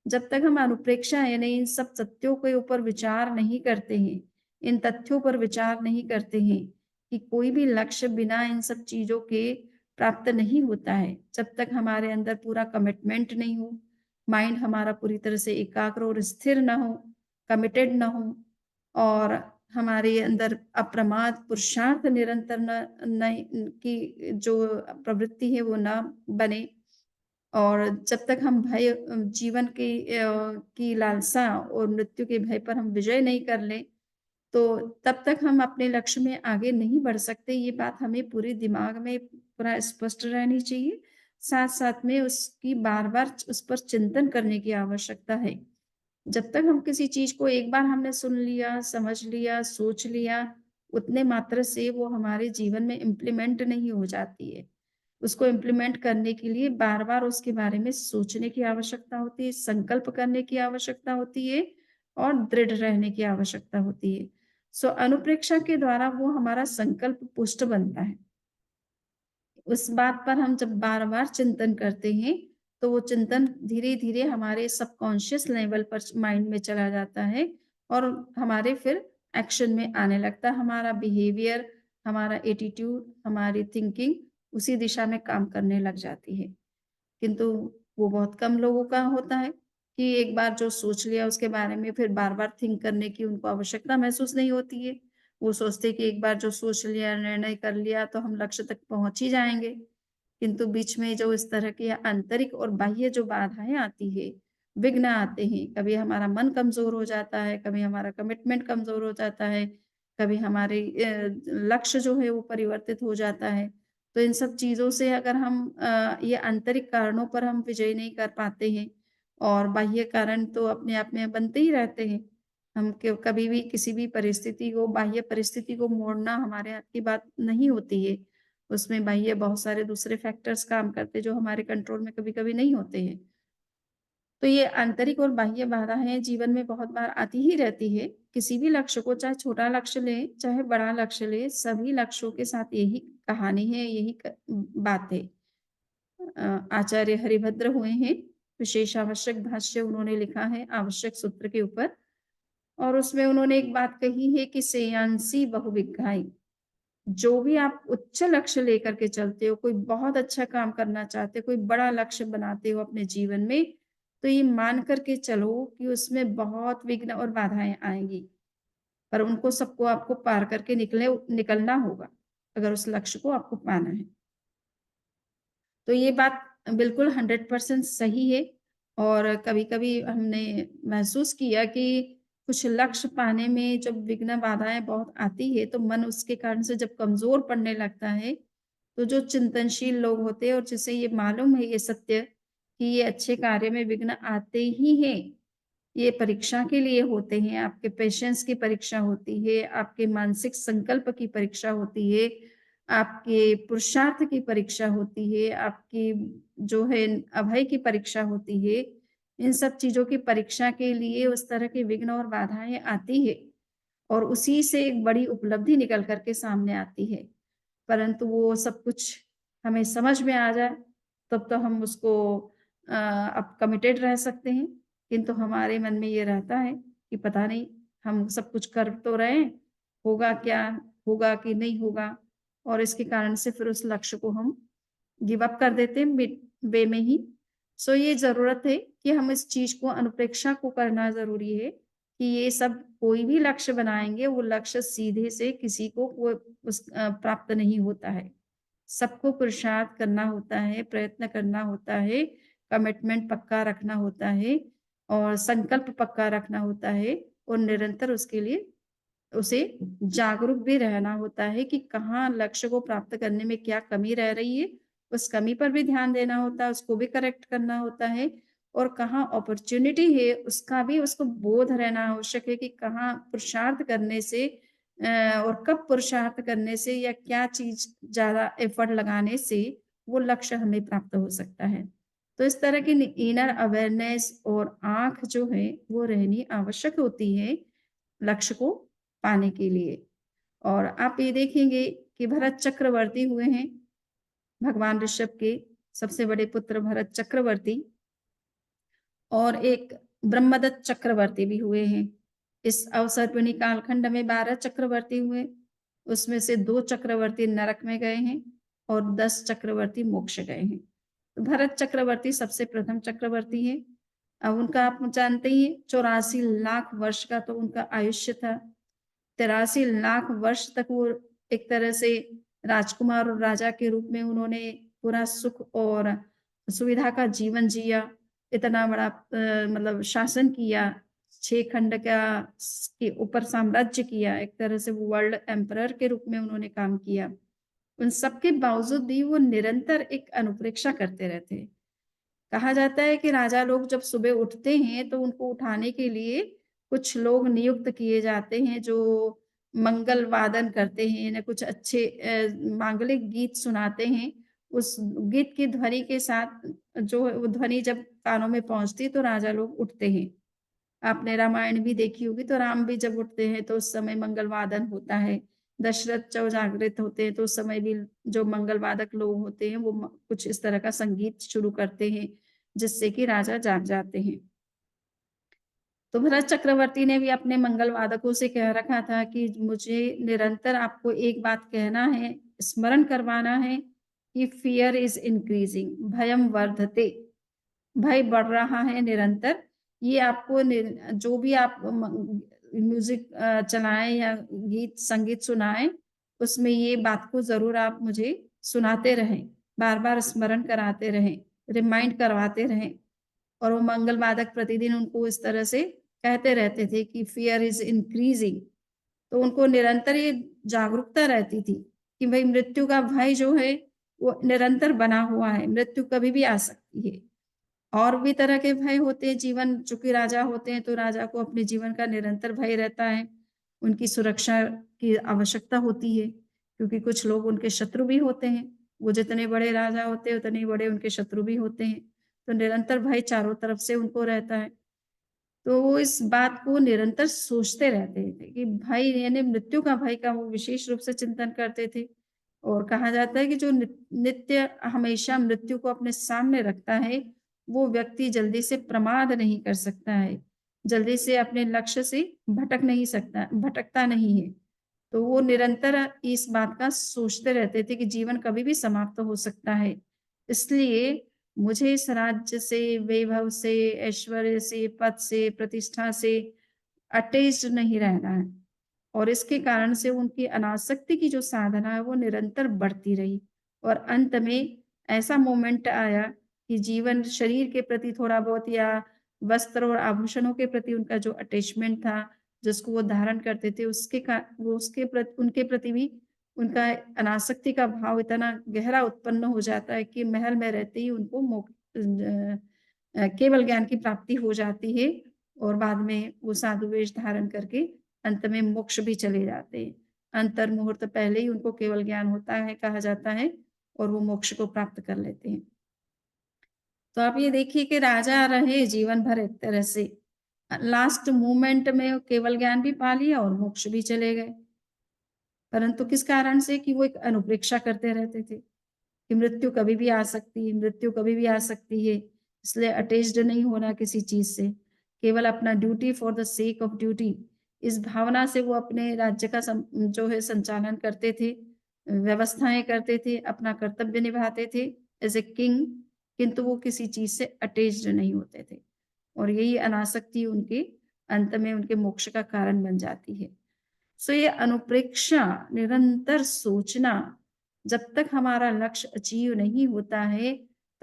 जब तक हम अनुप्रेक्षा यानी इन सब तथ्यों के ऊपर विचार नहीं करते हैं, इन तथ्यों पर विचार नहीं करते हैं कि कोई भी लक्ष्य बिना इन सब चीज़ों के प्राप्त नहीं होता है। जब तक हमारे अंदर पूरा कमिटमेंट नहीं हो, माइंड हमारा पूरी तरह से एकाग्र और स्थिर ना हो, कमिटेड ना हो और हमारे अंदर अप्रमाद पुरुषार्थ निरंतर न नहीं की जो प्रवृत्ति है वो ना बने और जब तक हम जीवन की लालसा और मृत्यु के भय पर हम विजय नहीं कर लें, तो तब तक हम अपने लक्ष्य में आगे नहीं बढ़ सकते। ये बात हमें पूरे दिमाग में पूरा स्पष्ट रहनी चाहिए। साथ-साथ में उसकी बार-बार उस पर चिंतन करने की आवश्यकता है। जब तक हम किसी चीज़ को एक बार हमने सुन लिया, समझ लिया, सोच लिया, उतने मात्र से वो हमारे जीवन में इम्प्लीमेंट नहीं हो जाती है। उसको इम्प्लीमेंट करने के लिए बार-बार उसके बारे में सोचने की आवश्यकता होती है, संकल्प करने की आवश्यकता होती है और दृढ़ रहने की आवश्यकता होती है। अनुप्रेक्षा के द्वारा वो हमारा संकल्प पुष्ट बनता है। उस बात पर हम जब बार-बार चिंतन करते हैं, तो वो चिंतन धीरे-धीरे हमारे सबकॉन्शियस लेवल पर माइंड में चला जाता है और हमारे फिर एक्शन में आने लगता है। हमारा बिहेवियर, हमारा एटीट्यूड, हमारी थिंकिंग उसी दिशा में काम करने लग जाती है। किंतु वो बहुत कम लोगों का होता है कि एक बार जो सोच लिया उसके बारे में फिर बार-बार थिंक करने की उनको आवश्यकता महसूस नहीं होती है। वो सोचते हैं कि एक बार जो सोच लिया, निर्णय कर लिया तो हम लक्ष्य तक पहुँच ही जाएँगे। किंतु बीच में जो इस तरह की आंतरिक और बाह्य जो बाधाएँ आती है, विघ्न आते हैं, कभी हमारा मन कमज़ोर हो जाता है, कभी हमारा कमिटमेंट कमज़ोर हो जाता है, कभी हमारे लक्ष्य जो है वो परिवर्तित हो जाता है। तो इन सब चीज़ों से अगर हम ये आंतरिक कारणों पर हम विजय नहीं कर पाते हैं और बाह्य कारण तो अपने आप में बनते ही रहते हैं। हम कभी भी किसी भी परिस्थिति को बाह्य परिस्थिति को मोड़ना हमारे हाथ की बात नहीं होती है। उसमें बाह्य बहुत सारे दूसरे फैक्टर्स काम करते हैं जो हमारे कंट्रोल में कभी-कभी नहीं होते हैं। तो ये आंतरिक और बाह्य बाधाएँ जीवन में बहुत बार आती ही रहती है। किसी भी लक्ष्य को चाहे छोटा लक्ष्य लें, चाहे बड़ा लक्ष्य लें, सभी लक्ष्यों के साथ यही कहानी है, यही बात है। आचार्य हरिभद्र हुए हैं, विशेष आवश्यक भाष्य उन्होंने लिखा है आवश्यक सूत्र के ऊपर और उसमें उन्होंने एक बात कही है कि "श्रेयांसी बहुविघ्नाहि" जो भी आप उच्च लक्ष्य लेकर के चलते हो, कोई बहुत अच्छा काम करना चाहते हो, कोई बड़ा लक्ष्य बनाते हो अपने जीवन में, तो ये मान कर के चलो कि उसमें बहुत विघ्न और बाधाएँ आएँगी। पर उनको सबको आपको पार करके निकलना होगा, अगर उस लक्ष्य को आपको पाना है। तो ये बात बिल्कुल 100% सही है और कभी-कभी हमने महसूस किया कि कुछ लक्ष्य पाने में जब विघ्न बाधाएँ बहुत आती है, तो मन उसके कारण से जब कमज़ोर पड़ने लगता है, तो जो चिंतनशील लोग होते हैं और जिसे ये मालूम है ये सत्य कि ये अच्छे कार्य में विघ्न आते ही हैं, ये परीक्षा के लिए होते हैं, आपके पेशेंस की परीक्षा होती है, आपके मानसिक संकल्प की परीक्षा होती है, आपके पुरुषार्थ की परीक्षा होती है, आपकी जो है अभय की परीक्षा होती है। इन सब चीज़ों की परीक्षा के लिए उस तरह के विघ्न और बाधाएँ आती है और उसी से एक बड़ी उपलब्धि निकल कर के सामने आती है। परंतु वो सब कुछ हमें समझ में आ जाए, तब तो हम उसको अब कमिटेड रह सकते हैं। किंतु हमारे मन में ये रहता है कि पता नहीं हम सब कुछ कर तो रहे हैं, होगा क्या? होगा कि नहीं होगा? और इसके कारण से फिर उस लक्ष्य को हम गिव अप कर देते हैं मिड वे में ही। ये ज़रूरत है कि हम इस चीज़ को अनुप्रेक्षा को करना ज़रूरी है कि ये सब कोई भी लक्ष्य बनाएँगे, वो लक्ष्य सीधे से किसी को वो प्राप्त नहीं होता है। सबको पुरुषार्थ करना होता है, प्रयत्न करना होता है, कमिटमेंट पक्का रखना होता है और संकल्प पक्का रखना होता है और निरंतर उसके लिए उसे जागरूक भी रहना होता है कि कहाँ लक्ष्य को प्राप्त करने में क्या कमी रह रही है, उस कमी पर भी ध्यान देना होता है, उसको भी करेक्ट करना होता है और कहाँ अपॉर्च्युनिटी है, उसका भी उसको बोध रहना आवश्यक है कि कहाँ पुरुषार्थ करने से और कब पुरुषार्थ करने से या क्या चीज़ ज़्यादा एफर्ट लगाने से वो लक्ष्य हमें प्राप्त हो सकता है। तो इस तरह की इनर अवेयरनेस और आँख जो है, वो रहनी आवश्यक होती है लक्ष्य को पाने के लिए। और आप ये देखेंगे कि भरत चक्रवर्ती हुए हैं, भगवान ऋषभ के सबसे बड़े पुत्र भरत चक्रवर्ती और एक ब्रह्मदत्त चक्रवर्ती भी हुए हैं। इस अवसर्पिणी कालखंड में 12 चक्रवर्ती हुए, उसमें से 2 चक्रवर्ती नरक में गए हैं और 10 चक्रवर्ती मोक्ष गए हैं। तो भरत चक्रवर्ती सबसे प्रथम चक्रवर्ती हैं। अब उनका आप जानते ही हैं 84 लाख वर्ष का तो उनका आयुष्य था। 83 लाख वर्ष तक वो एक तरह से राजकुमार और राजा के रूप में उन्होंने पूरा सुख और सुविधा का जीवन जिया। इतना बड़ा मतलब शासन किया, 6 खंड का के ऊपर साम्राज्य किया, एक तरह से वो वर्ल्ड एम्परर के रूप में उन्होंने काम किया। उन सब के बावजूद भी वो निरंतर एक अनुप्रेक्षा करते रहते हैं। कहा जाता है कि राजा लोग जब सुबह उठते हैं तो उनको उठाने के लिए कुछ लोग नियुक्त किए जाते हैं जो मंगल वादन करते हैं ना कुछ अच्छे मांगलिक गीत सुनाते हैं। उस गीत की ध्वनि के साथ जो वो ध्वनि जब कानों में पहुँचती है तो राजा लोग उठते हैं। आपने रामायण भी देखी होगी तो राम भी जब उठते हैं तो उस समय मंगल वादन होता है। दशरथ जब जागृत होते हैं तो उस समय भी जो मंगल वादक लोग होते हैं वो कुछ इस तरह का संगीत शुरू करते हैं जिससे कि राजा जाग जाते हैं। तो भरत चक्रवर्ती ने भी अपने मंगल वादकों से कह रखा था कि मुझे निरंतर आपको एक बात कहना है, स्मरण करवाना है कि फियर इज इंक्रीजिंग, भयम वर्धते। भय बढ़ रहा है निरंतर। ये आपको जो भी आप म्यूज़िक चलाएँ या गीत संगीत सुनाएँ, उसमें ये बात को ज़रूर आप मुझे सुनाते रहें, बार-बार स्मरण कराते रहें, रिमाइंड करवाते रहें। और वो मंगल वादक प्रतिदिन उनको इस तरह से कहते रहते थे कि फ़ियर इज़ इंक्रीज़िंग। तो उनको निरंतर ये जागरूकता रहती थी कि भई मृत्यु का भय जो है, वो निरंतर बना हुआ है, मृत्यु कभी भी आ सकती है। और भी तरह के भय होते हैं जीवन चूँकि राजा होते हैं तो राजा को अपने जीवन का निरंतर भय रहता है। उनकी सुरक्षा की आवश्यकता होती है क्योंकि कुछ लोग उनके शत्रु भी होते हैं। वो जितने बड़े राजा होते हैं उतने ही बड़े उनके शत्रु भी होते हैं। तो निरंतर भय चारों तरफ से उनको रहता है। तो वो इस बात को निरंतर सोचते रहते थे कि भय यानी मृत्यु का भय का वो विशेष रूप से चिंतन करते थे। और कहा जाता है कि जो नित्य हमेशा मृत्यु को अपने सामने रखता है, वो व्यक्ति जल्दी से प्रमाद नहीं कर सकता है। जल्दी से अपने लक्ष्य से भटकता नहीं है। तो वो निरंतर इस बात का सोचते रहते थे कि जीवन कभी भी समाप्त हो सकता है। इसलिए मुझे इस राज्य से, वैभव से, ऐश्वर्य से, पद से, प्रतिष्ठा से अटैच्ड नहीं रहना है। और इसके कारण से उनकी अनासक्ति की जो साधना है वो निरंतर बढ़ती रही और अंत में ऐसा मोमेंट आया कि जीवन शरीर के प्रति थोड़ा बहुत या वस्त्र और आभूषणों के प्रति उनका जो अटैचमेंट था, जिसको वो धारण करते थे उसके प्रति उनके प्रति भी उनका अनासक्ति का भाव इतना गहरा उत्पन्न हो जाता है कि महल में रहते ही उनको केवल ज्ञान की प्राप्ति हो जाती है और बाद में वो साधु वेश धारण करके अंत में मोक्ष भी चले जाते हैं। अंतर मुहूर्त पहले ही उनको केवल ज्ञान होता है कहा जाता है और वो मोक्ष को प्राप्त कर लेते हैं। तो आप ये देखिए कि राजा रहे जीवन भर एक तरह से लास्ट मोमेंट में केवल ज्ञान भी पा लिया और मोक्ष भी चले गए। परंतु किस कारण से कि वो एक अनुप्रेक्षा करते रहते थे कि मृत्यु कभी भी आ सकती है, मृत्यु कभी भी आ सकती है। इसलिए अटैच्ड नहीं होना किसी चीज़ से, केवल अपना duty for the sake of duty इस भावना से वो अपने राज्य का जो है संचालन करते थे, व्यवस्थाएँ करते थे, अपना कर्तव्य निभाते थे एज़ अ किंग किंतु वो किसी चीज़ से अटैच्ड नहीं होते थे। और यही अनासक्ति उनके अंत में उनके मोक्ष का कारण बन जाती है। सो ये अनुप्रेक्षा, निरंतर सोचना, जब तक हमारा लक्ष्य अचीव नहीं होता है,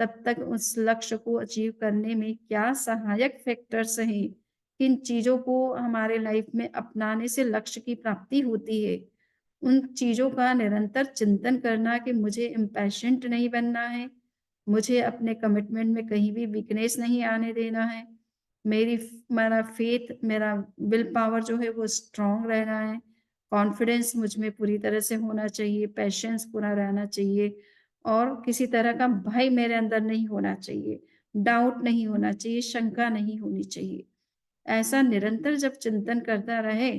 तब तक उस लक्ष्य को अचीव करने में क्या सहायक फैक्टर्स हैं, किन चीज़ों को हमारे लाइफ में अपनाने से लक्ष्य की प्राप्ति होती है, उन चीज़ों का निरंतर चिंतन करना कि मुझे इम्पैशेंट नहीं बनना है, मुझे अपने कमिटमेंट में कहीं भी वीकनेस नहीं आने देना है, मेरा फेथ, मेरा विल पावर जो है वो स्ट्रॉन्ग रहना है, कॉन्फिडेंस मुझ में पूरी तरह से होना चाहिए, पेशेंस पूरा रहना चाहिए और किसी तरह का भय मेरे अंदर नहीं होना चाहिए, डाउट नहीं होना चाहिए, शंका नहीं होनी चाहिए। ऐसा निरंतर जब चिंतन करता रहे,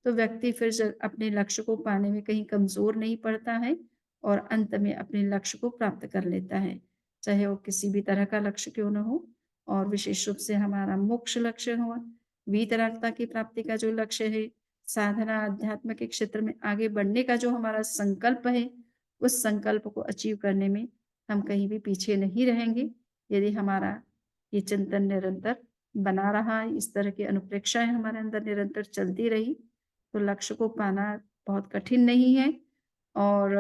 तो व्यक्ति फिर अपने लक्ष्य को पाने में कहीं कमज़ोर नहीं पड़ता है और अंत में अपने लक्ष्य को प्राप्त कर लेता है। चाहे वो किसी भी तरह का लक्ष्य क्यों न हो और विशेष रूप से हमारा मोक्ष लक्ष्य हो, वीतरागता की प्राप्ति का जो लक्ष्य है, साधना अध्यात्म के क्षेत्र में आगे बढ़ने का जो हमारा संकल्प है, उस संकल्प को अचीव करने में हम कहीं भी पीछे नहीं रहेंगे। यदि हमारा ये चिंतन निरंतर बना रहा है, इस तरह की अनुप्रेक्षाएँ हमारे अंदर निरंतर चलती रही, तो लक्ष्य को पाना बहुत कठिन नहीं है और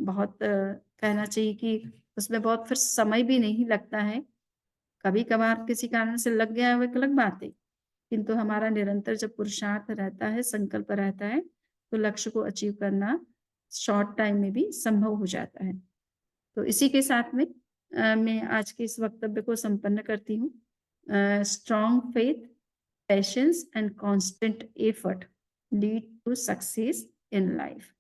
बहुत कहना चाहिए कि उसमें बहुत फिर समय भी नहीं लगता है। कभी-कभार किसी कारण से लग गया है वो एक अलग बात है, किंतु हमारा निरंतर जब पुरुषार्थ रहता है, संकल्प रहता है, तो लक्ष्य को अचीव करना शॉर्ट टाइम में भी संभव हो जाता है। तो इसी के साथ में मैं आज के इस वक्तव्य को संपन्न करती हूँ। Strong faith, patience and constant effort lead to success in life.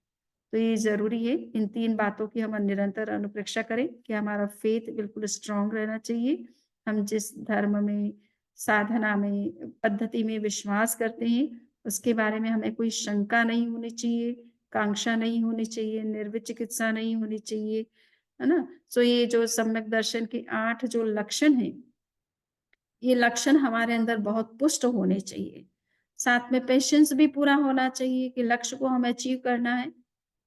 तो ये ज़रूरी है, इन 3 बातों की हम निरंतर अनुप्रेक्षा करें कि हमारा फेथ बिल्कुल स्ट्रॉन्ग रहना चाहिए। हम जिस धर्म में, साधना में, पद्धति में विश्वास करते हैं, उसके बारे में हमें कोई शंका नहीं होनी चाहिए, कांक्षा नहीं होनी चाहिए, निर्विचिकित्सा नहीं होनी चाहिए, है ना? सो ये जो सम्यक दर्शन के 8 जो लक्षण हैं, ये लक्षण हमारे अंदर बहुत पुष्ट होने चाहिए। साथ में पेशेंस भी पूरा होना चाहिए कि लक्ष्य को हमें अचीव करना है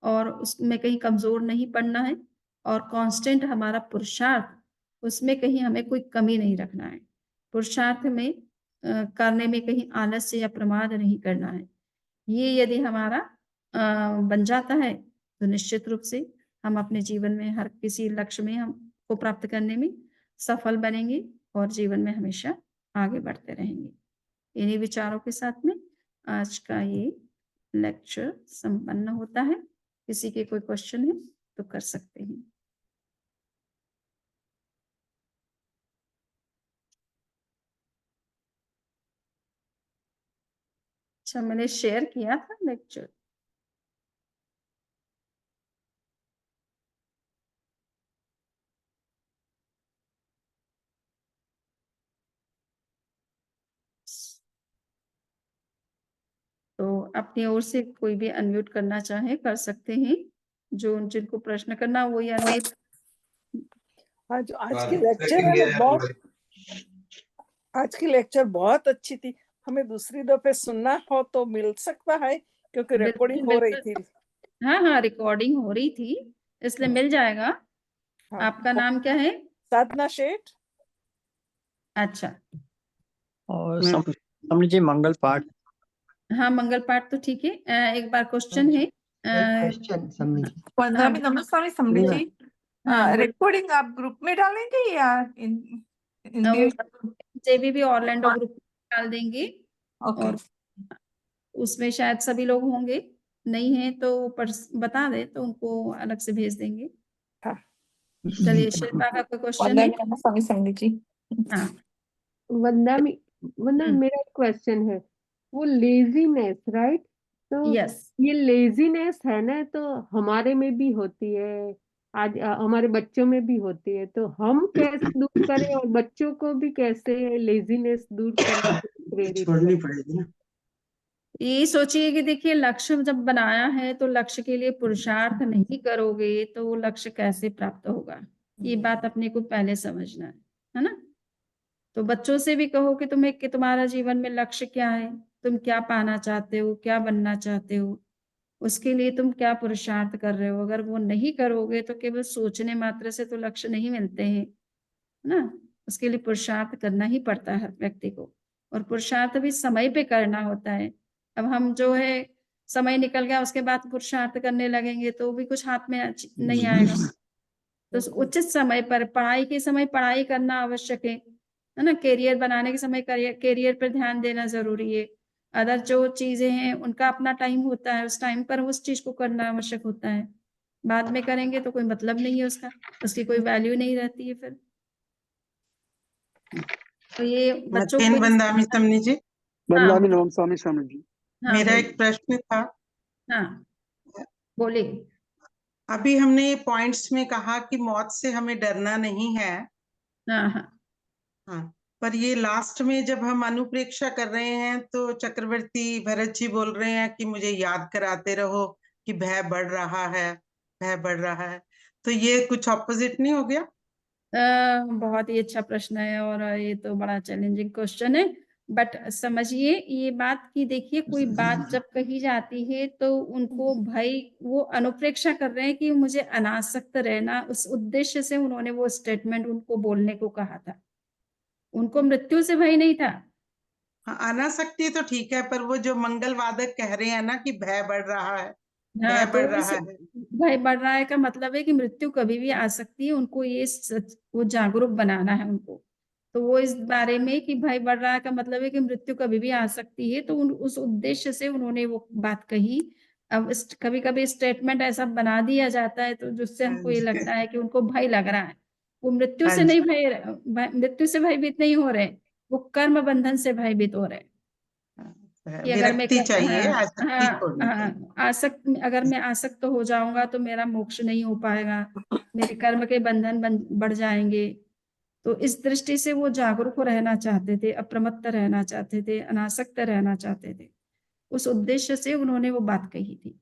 और उसमें कहीं कमज़ोर नहीं पड़ना है और कांस्टेंट हमारा पुरुषार्थ, उसमें कहीं हमें कोई कमी नहीं रखना है। पुरुषार्थ में करने में कहीं आलस्य या प्रमाद नहीं करना है। ये यदि हमारा बन जाता है, तो निश्चित रूप से हम अपने जीवन में हर किसी लक्ष्य में हमको प्राप्त करने में सफल बनेंगे और जीवन में हमेशा आगे बढ़ते रहेंगे। इन्हीं विचारों के साथ में आज का ये लेक्चर संपन्न होता है। किसी के कोई क्वेश्चन है तो कर सकते हैं। अच्छा, मैंने शेयर किया था लेक्चर। तो अपनी ओर से कोई भी अनम्यूट करना चाहे कर सकते हैं। जो जिनको प्रश्न करना वो या नहीं। आज की लेक्चर है ना, आज की लेक्चर बहुत अच्छी थी। हमें दूसरी दफे सुनना हो तो मिल सकता है क्योंकि रिकॉर्डिंग हो रही थी। हाँ हाँ, रिकॉर्डिंग हो रही थी, इसलिए मिल जाएगा। हाँ। आपका नाम क्या है? साधना शेठ। अच्छा, और समझ जी मंगल पाठ। हाँ, मंगल पाठ तो ठीक है। एक बार क्वेश्चन है। क्वेश्चन समझ जी। वंदना भी नमस्कार समझी जी। रिकॉर्डिंग आप ग्रुप में डालेंगे या जेबीबी ऑरलैंडो ग्रुप में डाल देंगे। ओके। और उसमें शायद सभी लोग होंगे, नहीं है तो बता दे तो उनको अलग से भेज देंगे। हाँ। चलिए, शिल्पा का कोई क्वेश्चन वंदना है? भी नमस्कार समझी जी। हाँ, वंदना मेरा क्वेश्चन है, वो लेजीनेस, राइट? तो यस। ये लेजीनेस है ना, तो हमारे में भी होती है, आज हमारे बच्चों में भी होती है, तो हम कैसे दूर करें और बच्चों को भी कैसे लेजीनेस दूर करने के लिए प्रेरित छोड़नी करें? पड़ेगी ना। ये सोचिए कि देखिए, लक्ष्य जब बनाया है तो लक्ष्य के लिए पुरुषार्थ नहीं करोगे तो वो लक्ष्य कैसे प्राप्त होगा? ये बात अपने को पहले समझना है ना? तो बच्चों से भी कहो कि तुम्हारा जीवन में लक्ष्य क्या है, तुम क्या पाना चाहते हो, क्या बनना चाहते हो, उसके लिए तुम क्या पुरुषार्थ कर रहे हो। अगर वो नहीं करोगे तो केवल सोचने मात्र से तो लक्ष्य नहीं मिलते हैं, है ना? उसके लिए पुरुषार्थ करना ही पड़ता है व्यक्ति को, और पुरुषार्थ भी समय पे करना होता है। अब हम जो है समय निकल गया उसके बाद पुरुषार्थ करने लगेंगे तो भी कुछ हाथ में नहीं आएगा। तो उचित समय पर पढ़ाई के समय पढ़ाई करना आवश्यक है है ना। करियर बनाने के समय करियर पर ध्यान देना जरूरी है। अदर जो चीजें हैं उनका अपना टाइम होता है, उस टाइम पर उस चीज को करना आवश्यक होता है। बाद में करेंगे तो कोई मतलब नहीं है उसका, उसकी कोई वैल्यू नहीं रहती है फिर। तो ये बच्चों मथेन को बंदामी समनी जी, बंदामी नवम स्वामी स्वामी जी। हाँ मेरा बोलिए। एक प्रश्न था। हाँ बोलिए। अभी हमने पॉइंट्स में कहा कि मौत से हमें डरना नहीं है। हाँ हाँ हाँ, पर ये लास्ट में जब हम अनुप्रेक्षा कर रहे हैं तो चक्रवर्ती भरत जी बोल रहे हैं कि मुझे याद कराते रहो कि भय बढ़ रहा है, भय बढ़ रहा है। तो ये कुछ ऑपोजिट नहीं हो गया? बहुत ही अच्छा प्रश्न है और ये तो बड़ा चैलेंजिंग क्वेश्चन है। बट समझिए ये बात कि देखिए कोई बात जब कही जाती है तो उनको भाई वो अनुप्रेक्षा कर रहे हैं कि मुझे अनासक्त रहना, उस उद्देश्य से उन्होंने वो स्टेटमेंट उनको बोलने को कहा था। उनको मृत्यु से भय नहीं था। हाँ, अनासक्ति है तो ठीक है, पर वो जो मंगल वादक कह रहे हैं ना कि भय बढ़ रहा है, हाँ भय तो बढ़ रहा इस है। भय बढ़ रहा है का मतलब है कि मृत्यु कभी भी आ सकती है, उनको ये वो जागरूक बनाना है उनको। तो वो इस बारे में कि भय बढ़ रहा है का मतलब है कि मृत्यु कभी भी आ सकती है, तो उस उद्देश्य से उन्होंने वो बात कही। अब कभी कभी स्टेटमेंट ऐसा बना दिया जाता है तो जिससे हाँ हमको ये जी, लगता है कि उनको भय लग रहा है। वो मृत्यु हाँ से जी, नहीं मृत्यु से भयभीत नहीं हो रहे, वो कर्म बंधन से भयभीत हो रहे कि अगर मैं विरक्ति चाहिए, हाँ आसक्ति छोड़नी चाहिए। हाँ आसक्त, अगर मैं आसक्त हो जाऊंगा तो मेरा मोक्ष नहीं हो पाएगा, मेरे कर्म के बंधन बढ़ जाएंगे। तो इस दृष्टि से वो जागरूक रहना चाहते थे, अप्रमत्त रहना चाहते थे, अनासक्त रहना चाहते थे। उस उद्देश्य से उन्होंने वो बात कही थी।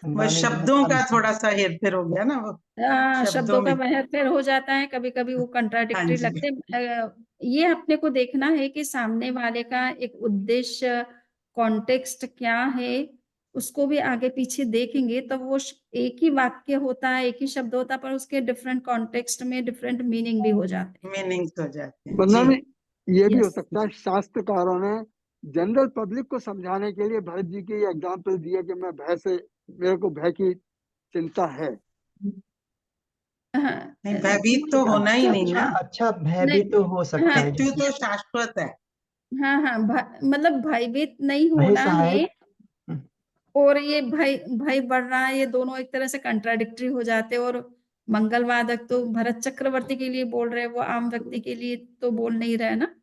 वो शब्दों का थोड़ा सा हेरफेर हो गया ना, वो शब्दों का में। हेरफेर हो जाता है, कभी कभी वो हाँ कंट्राडिक्टरी जी, लगते हैं। ये अपने को देखना है कि सामने वाले का एक उद्देश्य, कॉन्टेक्स्ट क्या है, उसको भी आगे पीछे देखेंगे तब वो एक ही वाक्य होता है, एक ही शब्द होता है, पर उसके डिफरेंट कॉन्टेक्स्ट में डिफरेंट मीनिंग भी हो जाते हैं। मीनिंग्स हो जाते हैं जी। बंदामी ये भी हो यस सकता है शास्त्रकारों ने जनरल पब्लिक को समझाने के लिए भरत जी की एग्जाम्पल दिया कि मैं भय से, मेरे को भय की चिंता है। हाँ नहीं, भयभीत तो होना ही नहीं ना, अच्छा भय भी नहीं तो हो सकता हाँ है, मृत्यु जैसे तो शाश्वत है। हाँ हाँ मतलब भयभीत नहीं भय होना है सहायक। और ये भय भय बढ़ रहा है, ये दोनों एक तरह से कंट्राडिक्टरी हो जाते हैं। और मंगलवादक तो भरत चक्रवर्ती के लिए बोल रहे हैं, वो आम व्यक्ति के लिए तो बोल नहीं रहे ना।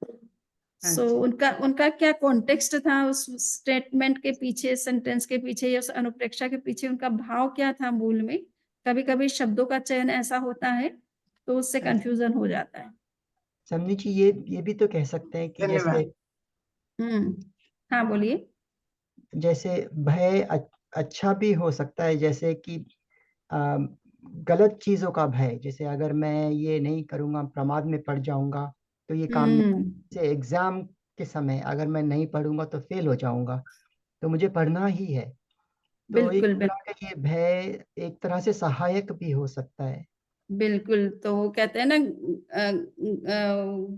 सो अच्छा, उनका उनका क्या कॉन्टेक्स्ट था उस स्टेटमेंट के पीछे, सेंटेंस के पीछे या उस अनुप्रेक्षा के पीछे, उनका भाव क्या था मूल में। कभी कभी शब्दों का चयन ऐसा होता है तो उससे अच्छा, कंफ्यूजन हो जाता है। समझी जी, ये भी तो कह सकते हैं कि जैसे धन्यवाद। हाँ बोलिए। जैसे भय अच्छा भी हो सकता है, जैसे कि आ, गलत चीजों का भय, जैसे अगर मैं ये नहीं करूंगा, प्रमाद में पड़ जाऊंगा तो ये काम नहीं। हम्म जैसे एग्जाम के समय अगर मैं नहीं पढ़ूंगा तो फेल हो जाऊंगा, तो मुझे पढ़ना ही है। तो एक बिल्कुल तरह का ये भय एक तरह से सहायक भी हो सकता है। बिल्कुल। तो वो कहते हैं ना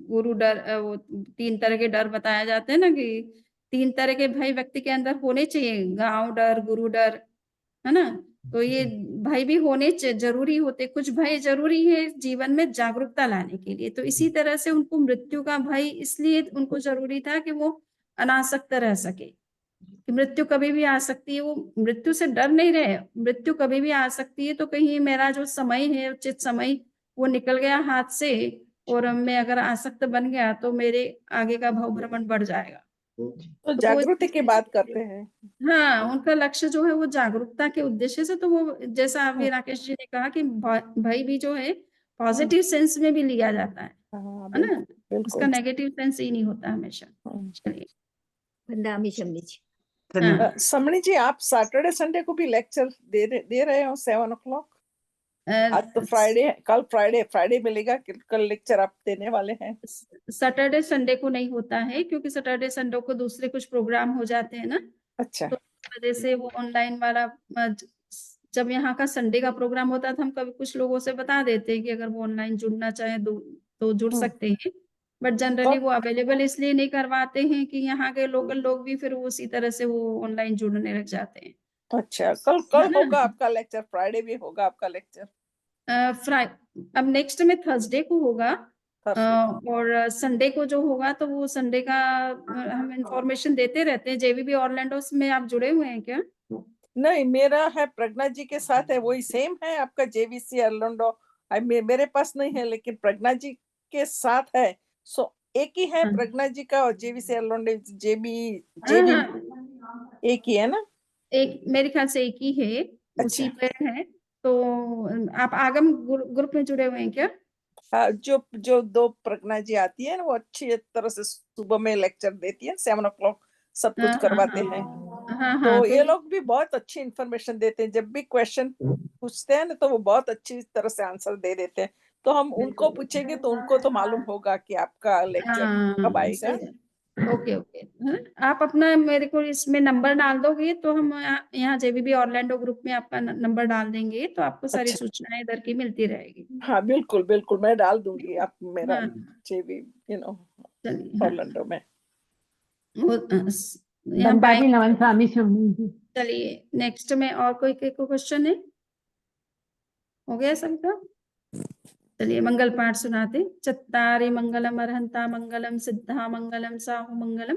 गुरु डर, वो 3 तरह के डर बताए जाते हैं ना कि 3 तरह के भय व्यक्ति के अंदर होने चाहिए, गांव डर, गुरु डर, है ना। तो ये भय भी होने जरूरी होते, कुछ भय जरूरी है जीवन में जागरूकता लाने के लिए। तो इसी तरह से उनको मृत्यु का भय इसलिए उनको जरूरी था कि वो अनासक्त रह सके, कि मृत्यु कभी भी आ सकती है। वो मृत्यु से डर नहीं रहे, मृत्यु कभी भी आ सकती है, तो कहीं मेरा जो समय है, उचित समय, वो निकल गया हाथ से और मैं अगर आसक्त बन गया तो मेरे आगे का भाव भ्रमण बढ़ जाएगा। तो तो वो जागृति की बात करते हैं। हाँ, उनका लक्ष्य जो है वो जागरूकता के उद्देश्य से, तो वो जैसा अभी राकेश जी ने कहा कि भय भी जो है पॉजिटिव सेंस में भी लिया जाता है हाँ, ना। बिल्कुल उसका नेगेटिव सेंस ही नहीं होता हमेशा। चलिए बंदामी शम्मी जी। धन्यवाद। समणी जी, आप सैटरडे संडे को भी लेक्चर दे रहे हो 7 o'clock? आज तो फ्राइडे है, कल फ्राइडे मिलेगा, कल लेक्चर आप देने वाले हैं? सैटरडे संडे को नहीं होता है क्योंकि सैटरडे संडे को दूसरे कुछ प्रोग्राम हो जाते हैं ना, अच्छा, तो इस वजह से वो ऑनलाइन वाला जब यहाँ का संडे का प्रोग्राम होता है तो हम कभी कुछ लोगों से बता देते हैं कि अगर वो ऑनलाइन जुड़ना चाहे तो जुड़ सकते हैं। बट जनरली वो अवेलेबल इसलिए नहीं करवाते हैं कि यहाँ के लोकल लोग भी फिर उसी तरह से वो ऑनलाइन जुड़ने लग जाते हैं। अच्छा, कल होगा आपका लेक्चर, फ्राइडे भी होगा आपका लेक्चर? अब नेक्स्ट में थर्सडे को होगा। और संडे को जो होगा तो वो संडे का हम इंफॉर्मेशन देते रहते हैं। जेवीबी ऑरलैंडो में आप जुड़े हुए हैं क्या? नहीं, मेरा है प्रज्ञा जी के साथ है, वही सेम है आपका जेवीसी ऑरलैंडो। मेरे पास नहीं है, लेकिन प्रज्ञा जी के साथ है। सो एक ही है प्रज्ञा जी का और जेवीसी ऑरलैंडो जेबी एक ही है ना? एक मेरे ख्याल से एक ही है। उसी पे है। तो आप आगम ग्रुप में जुड़े हुए हैं क्या? हाँ, जो दो प्रज्ञा जी आती है ना, वो अच्छी तरह से सुबह में लेक्चर देती है, 7 o'clock सब कुछ करवाते हैं। तो ये लोग भी बहुत अच्छी इंफॉर्मेशन देते हैं। जब भी क्वेश्चन पूछते हैं ना, तो वो बहुत अच्छी तरह से आंसर दे देते हैं। तो हम उनको पूछेंगे तो उनको तो मालूम होगा कि आपका लेक्चर कब आएगा। Okay okay. आप अपना मेरे को इसमें नंबर डाल दोगे तो हम यहाँ जेवीबी ऑरलैंडो ग्रुप में आपका नंबर डाल देंगे, तो आपको सारी सूचनाएं इधर की मिलती रहेगी। हाँ बिल्कुल बिल्कुल, मैं डाल दूंगी आप मेरा जेबी ऑरलैंडो में। चलिए नेक्स्ट में और कोई क्वेश्चन है? हो गया सबका? चलिए मंगल पाठ सुनाते। चत्तारि मंगलम अर्हंता मंगलम सिद्धा मंगलम साहु मंगलम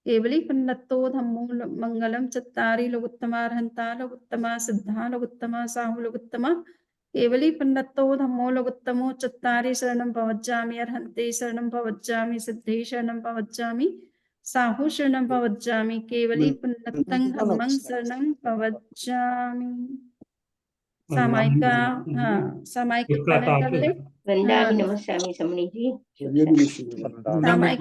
केवली पन्नतो धम्मो मंगलम। चत्तारि लोकोत्तमा अर्हंता लोकोत्तमा सिद्धा लोकोत्तमा साहु लोकोत्तमा केवली पन्नतो धम्मो लोकोत्तमो। चत्तारि शरणं भवज्जामि अर्हन्ते शरणं भवज्जामि सिद्धे शरणं भवज्जामि साहु शरणं भवज्जामि केवली पन्नतं धम्मं शरणं भवज्जामि। सामायिक का सामायिक पालन कर ले। वंदामि नमस्यामि समणी जी। सामायिक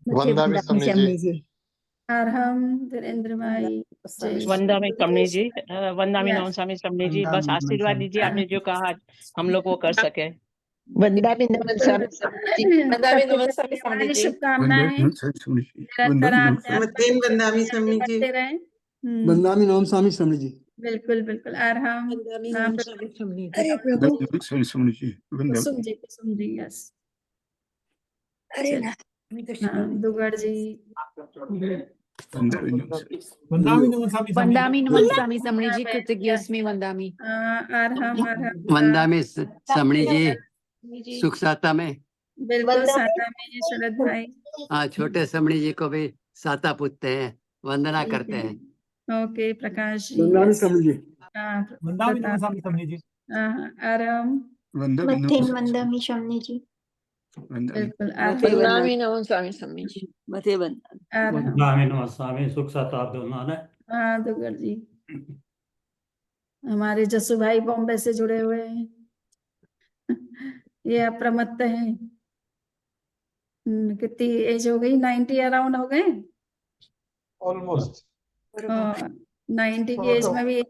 वंदामि समणी जी। अरहम धीरेन्द्र भाई वंदामि समणी जी, वंदामि नमस्यामि समणी जी। बस आशीर्वाद दीजिए, आपने जो कहा हम लोग वो कर सके। वंदामि नमस्यामि समणी जी। वंदामि नमस्यामि समणी जी। शुभकामनाएं निरंतर वंदामि समणी जी। वंदामि नमस्यामि समणी जी। बिल्कुल बिल्कुल। अरहम कुसुम जी। कुसुम जी यस। दुगड़ जी वंदामि नमस्यामि समणी जी। कृतज्ञस्मि वंदामि। अरहम वंदामि समणी जी। सुख साता में बिल्कुल साता में शरद भाई। हाँ, छोटे समणी जी को भी साता पूछते हैं, वंदना करते हैं। ओके प्रकाश जी। वंदामि समणी जी। वंदामि नमस्यामि समणी जी। अरहम वंदामि समणी जी। बिल्कुल। वंदामि नमस्यामि समणी जी। वंदामि नमस्यामि सुख साता हाँ दुगड़ जी। हमारे जसू भाई बॉम्बे से जुड़े हुए हैं। ये अप्रमत्त है। कितनी एज हो गई? 90 अराउंड हो गए ऑलमोस्ट। 90 की एज में भी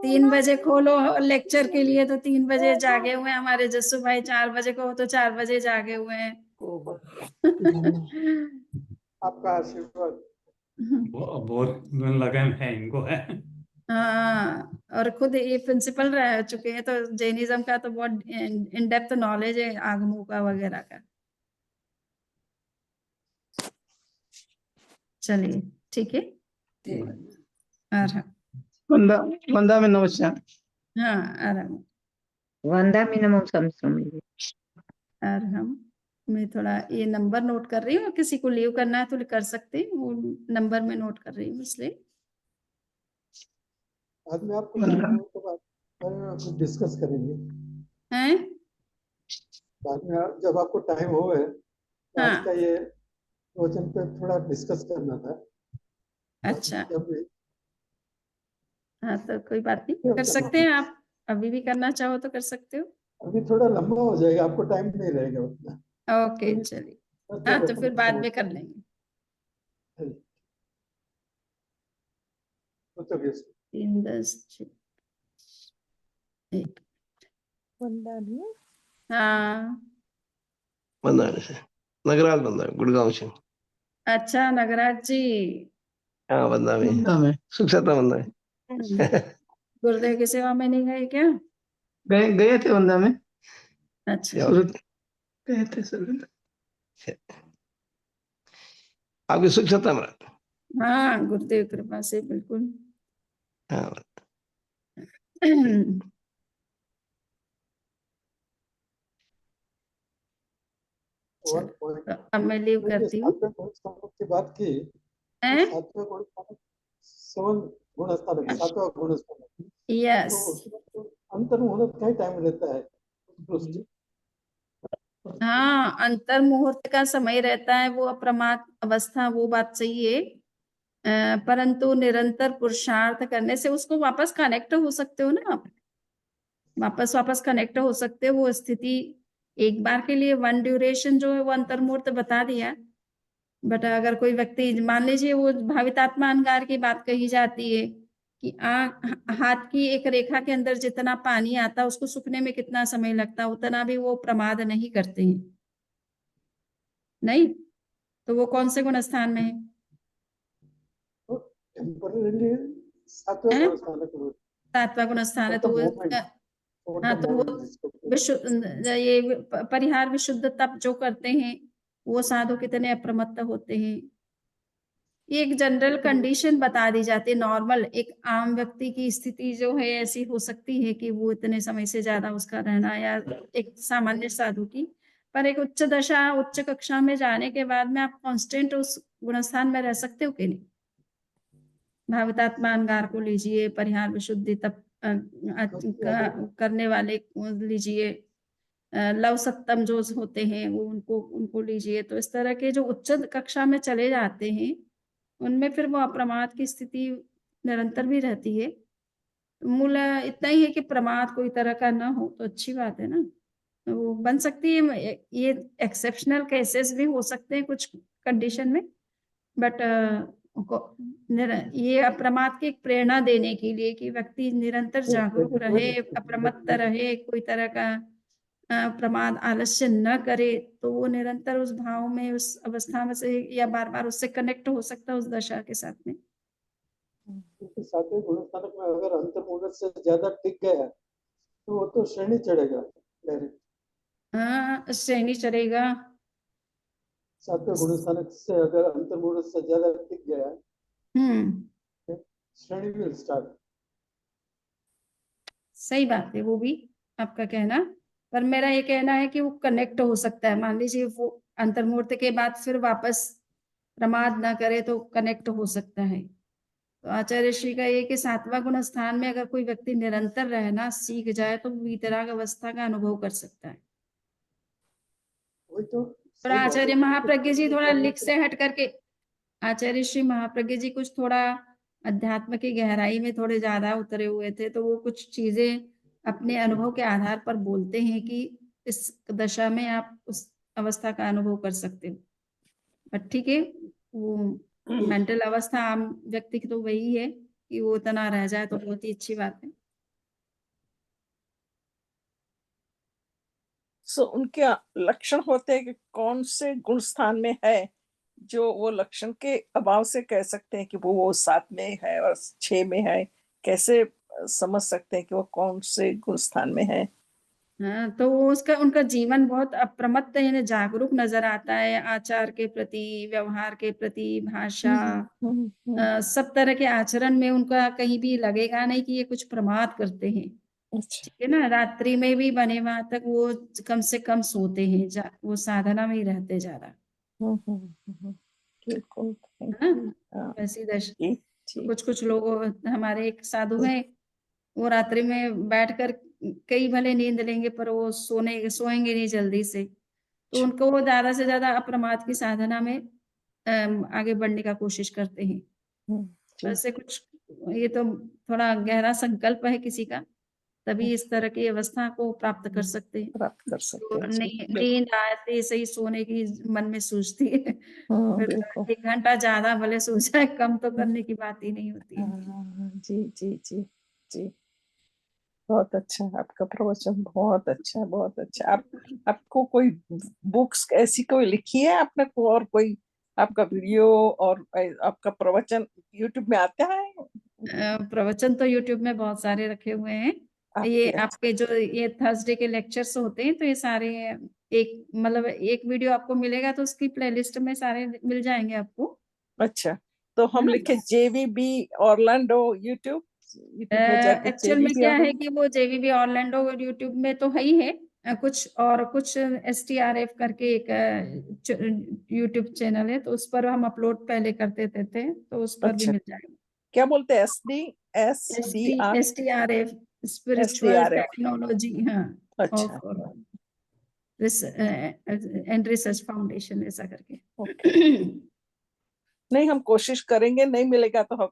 3 बजे खोलो लेक्चर के लिए तो 3 बजे जागे हुए हैं हमारे जस्सू भाई। 4 बजे को तो 4 बजे जागे हुए हैं। आपका आशीर्वाद बहुत लगन है इनको है। हाँ, और खुद ये प्रिंसिपल रह चुके हैं, तो जैनिज्म का तो बहुत इन डेप्थ नॉलेज है आगमों का वगैरह का। चलिए ठीक है। वंदामि नमस्यामि। हाँ आराम। वंदामि नमस्यामि समणी जी। अरहम। मैं थोड़ा ये नंबर नोट कर रही हूँ, किसी को लीव करना है तो कर सकते हैं, वो नंबर में नोट कर रही हूँ इसलिए। बाद में आपको डिस्कस करेंगे हैं? बाद में जब आपको टाइम हो हाँ। आज का ये वचन पे थोड़ा डिस्कस करना था। अच्छा हाँ, तो कोई बात नहीं, कर सकते हैं आप। अभी भी करना चाहो तो कर सकते हो। अभी थोड़ा लंबा हो जाएगा, आपको टाइम नहीं रहेगा उतना। ओके चलिए। हाँ तो फिर बाद में कर लेंगे। तो चलिए 3 10 6 1। हाँ वंदामि से नगराज वंदामि गुड़गांव से। अच्छा नगराज जी। हाँ वंदामि सुख साता वंदामि। गुरुदेव की सेवा में नहीं गए क्या? गए थे वंदा में। अच्छा गए थे सर। आपकी सुख साता में। हाँ गुरुदेव कृपा से बिल्कुल। हाँ वन पॉइंट तो अब मैं लीव ये करती हूँ। सातवें गुण स्थानक की बात की, तो हैं? सातवें गुण स्थानक 7 गुण स्थानक, सातवां गुण स्थानक, यस, तो उसमें तो अंतर्मुहूर्त का ही टाइम रहता है। हाँ, अंतर मुहूर्त का समय रहता है, वो अप्रमाद अवस्था, वो बात सही है। परंतु निरंतर पुरुषार्थ करने से उसको वापस कनेक्ट हो सकते हो ना आप, वापस कनेक्ट हो सकते हो। वो स्थिति एक बार के लिए वन ड्यूरेशन जो है वो अंतर्मुहूर्त बता दिया, बट अगर कोई व्यक्ति, मान लीजिए वो भावितात्मा अंगार की बात कही जाती है कि हाथ की एक रेखा के अंदर जितना पानी आता है उसको सूखने में कितना समय लगता है, उतना भी वो प्रमाद नहीं करते हैं। नहीं, तो वो कौन से गुण स्थान में है? टेम्पररी सातवां गुण स्थानक है। सातवां गुण स्थान है, तो वो हाँ, तो वो विशुद्ध ये परिहार विशुद्ध तप जो करते हैं वो साधु कितने अप्रमत्त होते हैं। ये एक जनरल कंडीशन बता दी जाती है, नॉर्मल एक आम व्यक्ति की स्थिति जो है ऐसी हो सकती है कि वो इतने समय से ज्यादा उसका रहना, या एक सामान्य साधु की। पर एक उच्च दशा, उच्च कक्षा में जाने के बाद में आप कांस्टेंट उस गुणस्थान में रह सकते हो कि नहीं? भावितात्मा अंगार को लीजिए, परिहार विशुद्धि तप करने वाले लीजिए, लव सत्तम जो होते हैं वो उनको लीजिए। तो इस तरह के जो उच्च कक्षा में चले जाते हैं उनमें फिर वो अप्रमाद की स्थिति निरंतर भी रहती है। मूल इतना ही है कि प्रमाद कोई तरह का ना हो तो अच्छी बात है ना, तो वो बन सकती है। ये एक्सेप्शनल केसेस भी हो सकते हैं कुछ कंडीशन में, बट ये अप्रमाद की एक प्रेरणा देने के लिए कि व्यक्ति निरंतर जागरूक रहे, अप्रमत्त रहे, कोई तरह का प्रमाद आलस्य न करे, तो वो निरंतर उस भाव में, उस अवस्था में से, या बार बार उससे कनेक्ट हो सकता है उस दशा के साथ में। सातवें गुण स्थानक में अगर अंतर्मुहूर्त से ज्यादा टिक गया तो वो तो श्रेणी चढ़ेगा डायरेक्ट। हाँ, श्रेणी चढ़ेगा। सातवें गुण स्थानक से अगर अंतर्मुहूर्त से ज्यादा टिक गया, श्रेणी विल स्टार्ट। सही बात है वो भी आपका कहना, पर मेरा ये कहना है कि वो कनेक्ट हो सकता है। मान लीजिए वो अंतर्मुहूर्त के बाद फिर वापस प्रमाद ना करे तो कनेक्ट हो सकता है। तो आचार्य श्री का ये कि सातवां गुण स्थान में अगर कोई व्यक्ति निरंतर रहना सीख जाए तो वीतराग अवस्था का अनुभव कर सकता है। और आचार्य महाप्रज्ञ जी थोड़ा लिख से हट करके, आचार्य श्री महाप्रज्ञ जी कुछ थोड़ा अध्यात्म की गहराई में थोड़े ज्यादा उतरे हुए थे, तो वो कुछ चीजें अपने अनुभव के आधार पर बोलते हैं कि इस दशा में आप उस अवस्था का अनुभव कर सकते हो। बट ठीक है, वो मेंटल अवस्था आम व्यक्ति की तो वही है कि वो तना रह जाए तो बहुत ही अच्छी बात है। सो उनके लक्षण होते हैं कि कौन से गुण स्थान में है, जो वो लक्षण के अभाव से कह सकते हैं कि वो 7 में है और 6 में है। कैसे समझ सकते हैं कि वो कौन से गुण स्थान में है? हाँ, तो उसका उनका जीवन बहुत अप्रमत्त यानी जागरूक नजर आता है, आचार के प्रति, व्यवहार के प्रति, भाषा, सब तरह के आचरण में उनका कहीं भी लगेगा नहीं कि ये कुछ प्रमाद करते हैं। ठीक है ना, रात्रि में भी बने वहां तक वो कम से कम सोते हैं, वो साधना में ही रहते ज्यादा। ऐसी दशा कुछ लोग, हमारे एक साधु हैं, वो रात्रि में बैठकर कई भले नींद लेंगे पर वो सोएंगे नहीं जल्दी से, तो उनको वो ज्यादा से ज्यादा अप्रमाद की साधना में आगे बढ़ने का कोशिश करते हैं। वैसे कुछ ये तो थोड़ा गहरा संकल्प है किसी का, तभी इस तरह की अवस्था को प्राप्त कर सकते हैं। तो नींद आते सही सोने की मन में सूझती है, फिर 1 घंटा ज्यादा भले सो जाए, कम तो करने की बात ही नहीं होती है। जी जी जी जी, बहुत अच्छा आपका प्रवचन, बहुत अच्छा, बहुत अच्छा। आपको कोई बुक्स ऐसी कोई लिखी है आपने, और कोई आपका वीडियो और आपका प्रवचन यूट्यूब में आता है? प्रवचन तो यूट्यूब में बहुत सारे रखे हुए हैं। ये आपके जो ये थर्सडे के लेक्चर्स होते हैं, तो ये सारे एक मतलब एक वीडियो आपको मिलेगा तो उसकी प्लेलिस्ट में सारे मिल जाएंगे आपको। अच्छा, तो हम लिखे JVB ऑरलैंडो यूट्यूब एक्चुअल में क्या है कि वो JVB ऑरलैंडो यूट्यूब में तो है ही है, कुछ STRF करके एक YouTube चैनल है, तो उस पर हम अपलोड पहले करते थे, तो उस पर भी मिल जाएगा। क्या बोलते हैं? STRF स्पिरिचुअल टेक्नोलॉजी, हाँ, अच्छा, एंड रिसर्च फाउंडेशन ऐसा करके। नहीं, हम कोशिश करेंगे, नहीं मिलेगा तो हम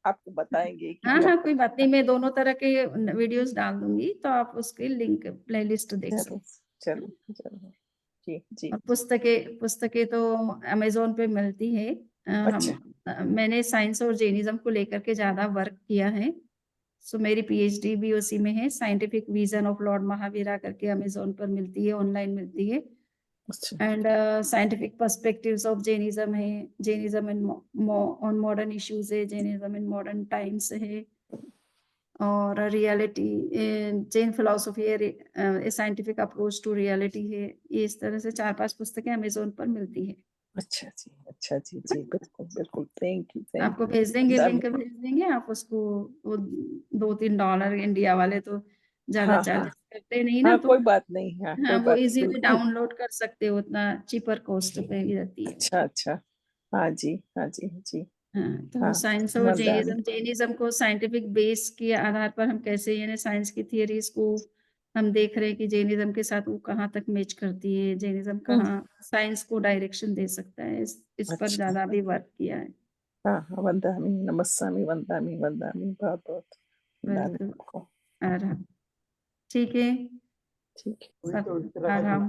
आपको बताएंगे कि हाँ, कोई बात नहीं, मैं दोनों तरह के वीडियोस डाल दूंगी, तो आप उसकी लिंक प्लेलिस्ट देख सकते। चलो जी जी। और पुस्तकें तो अमेज़न पे मिलती है। मैंने साइंस और जैनिज्म को लेकर के ज्यादा वर्क किया है, सो मेरी PhD भी उसी में है। Scientific vision of Lord Mahavira करके अमेज़न पर मिलती है, ऑनलाइन मिलती है। And scientific perspectives of Jainism है, जैनिज्म ऑन मॉडर्न इश्यूज है, जैनिज्म इन मॉडर्न टाइम्स है, और रियलिटी जैन फिलोसफी है, साइंटिफिक अप्रोच टू रियलिटी है। ये इस तरह से 4-5 पुस्तकें अमेज़न पर मिलती है। अच्छा जी जी, बिल्कुल बिल्कुल, थैंक यू। आपको भेज देंगे, लिंक भेज देंगे, आप उसको, वो $2-3 इंडिया वाले तो ज्यादा चार्जेस करते नहीं ना, तो कोई बात नहीं। हाँ, वो इजीली डाउनलोड कर सकते हो, उतना चीपर कॉस्ट पे ही रहती है। अच्छा, हाँ जी। हाँ, तो साइंस और जैनिज्म को साइंटिफिक बेस के आधार पर हम कैसे, यानी साइंस की थियरीज को हम देख रहे हैं कि जैनिज्म के साथ वो कहाँ तक मैच करती है, जैनिज्म कहाँ साइंस को डायरेक्शन दे सकता है, इस पर ज्यादा भी वर्क किया है। वंदामी नमस्सामी, वंदामी बहुत बहुत। ठीक है, आराम।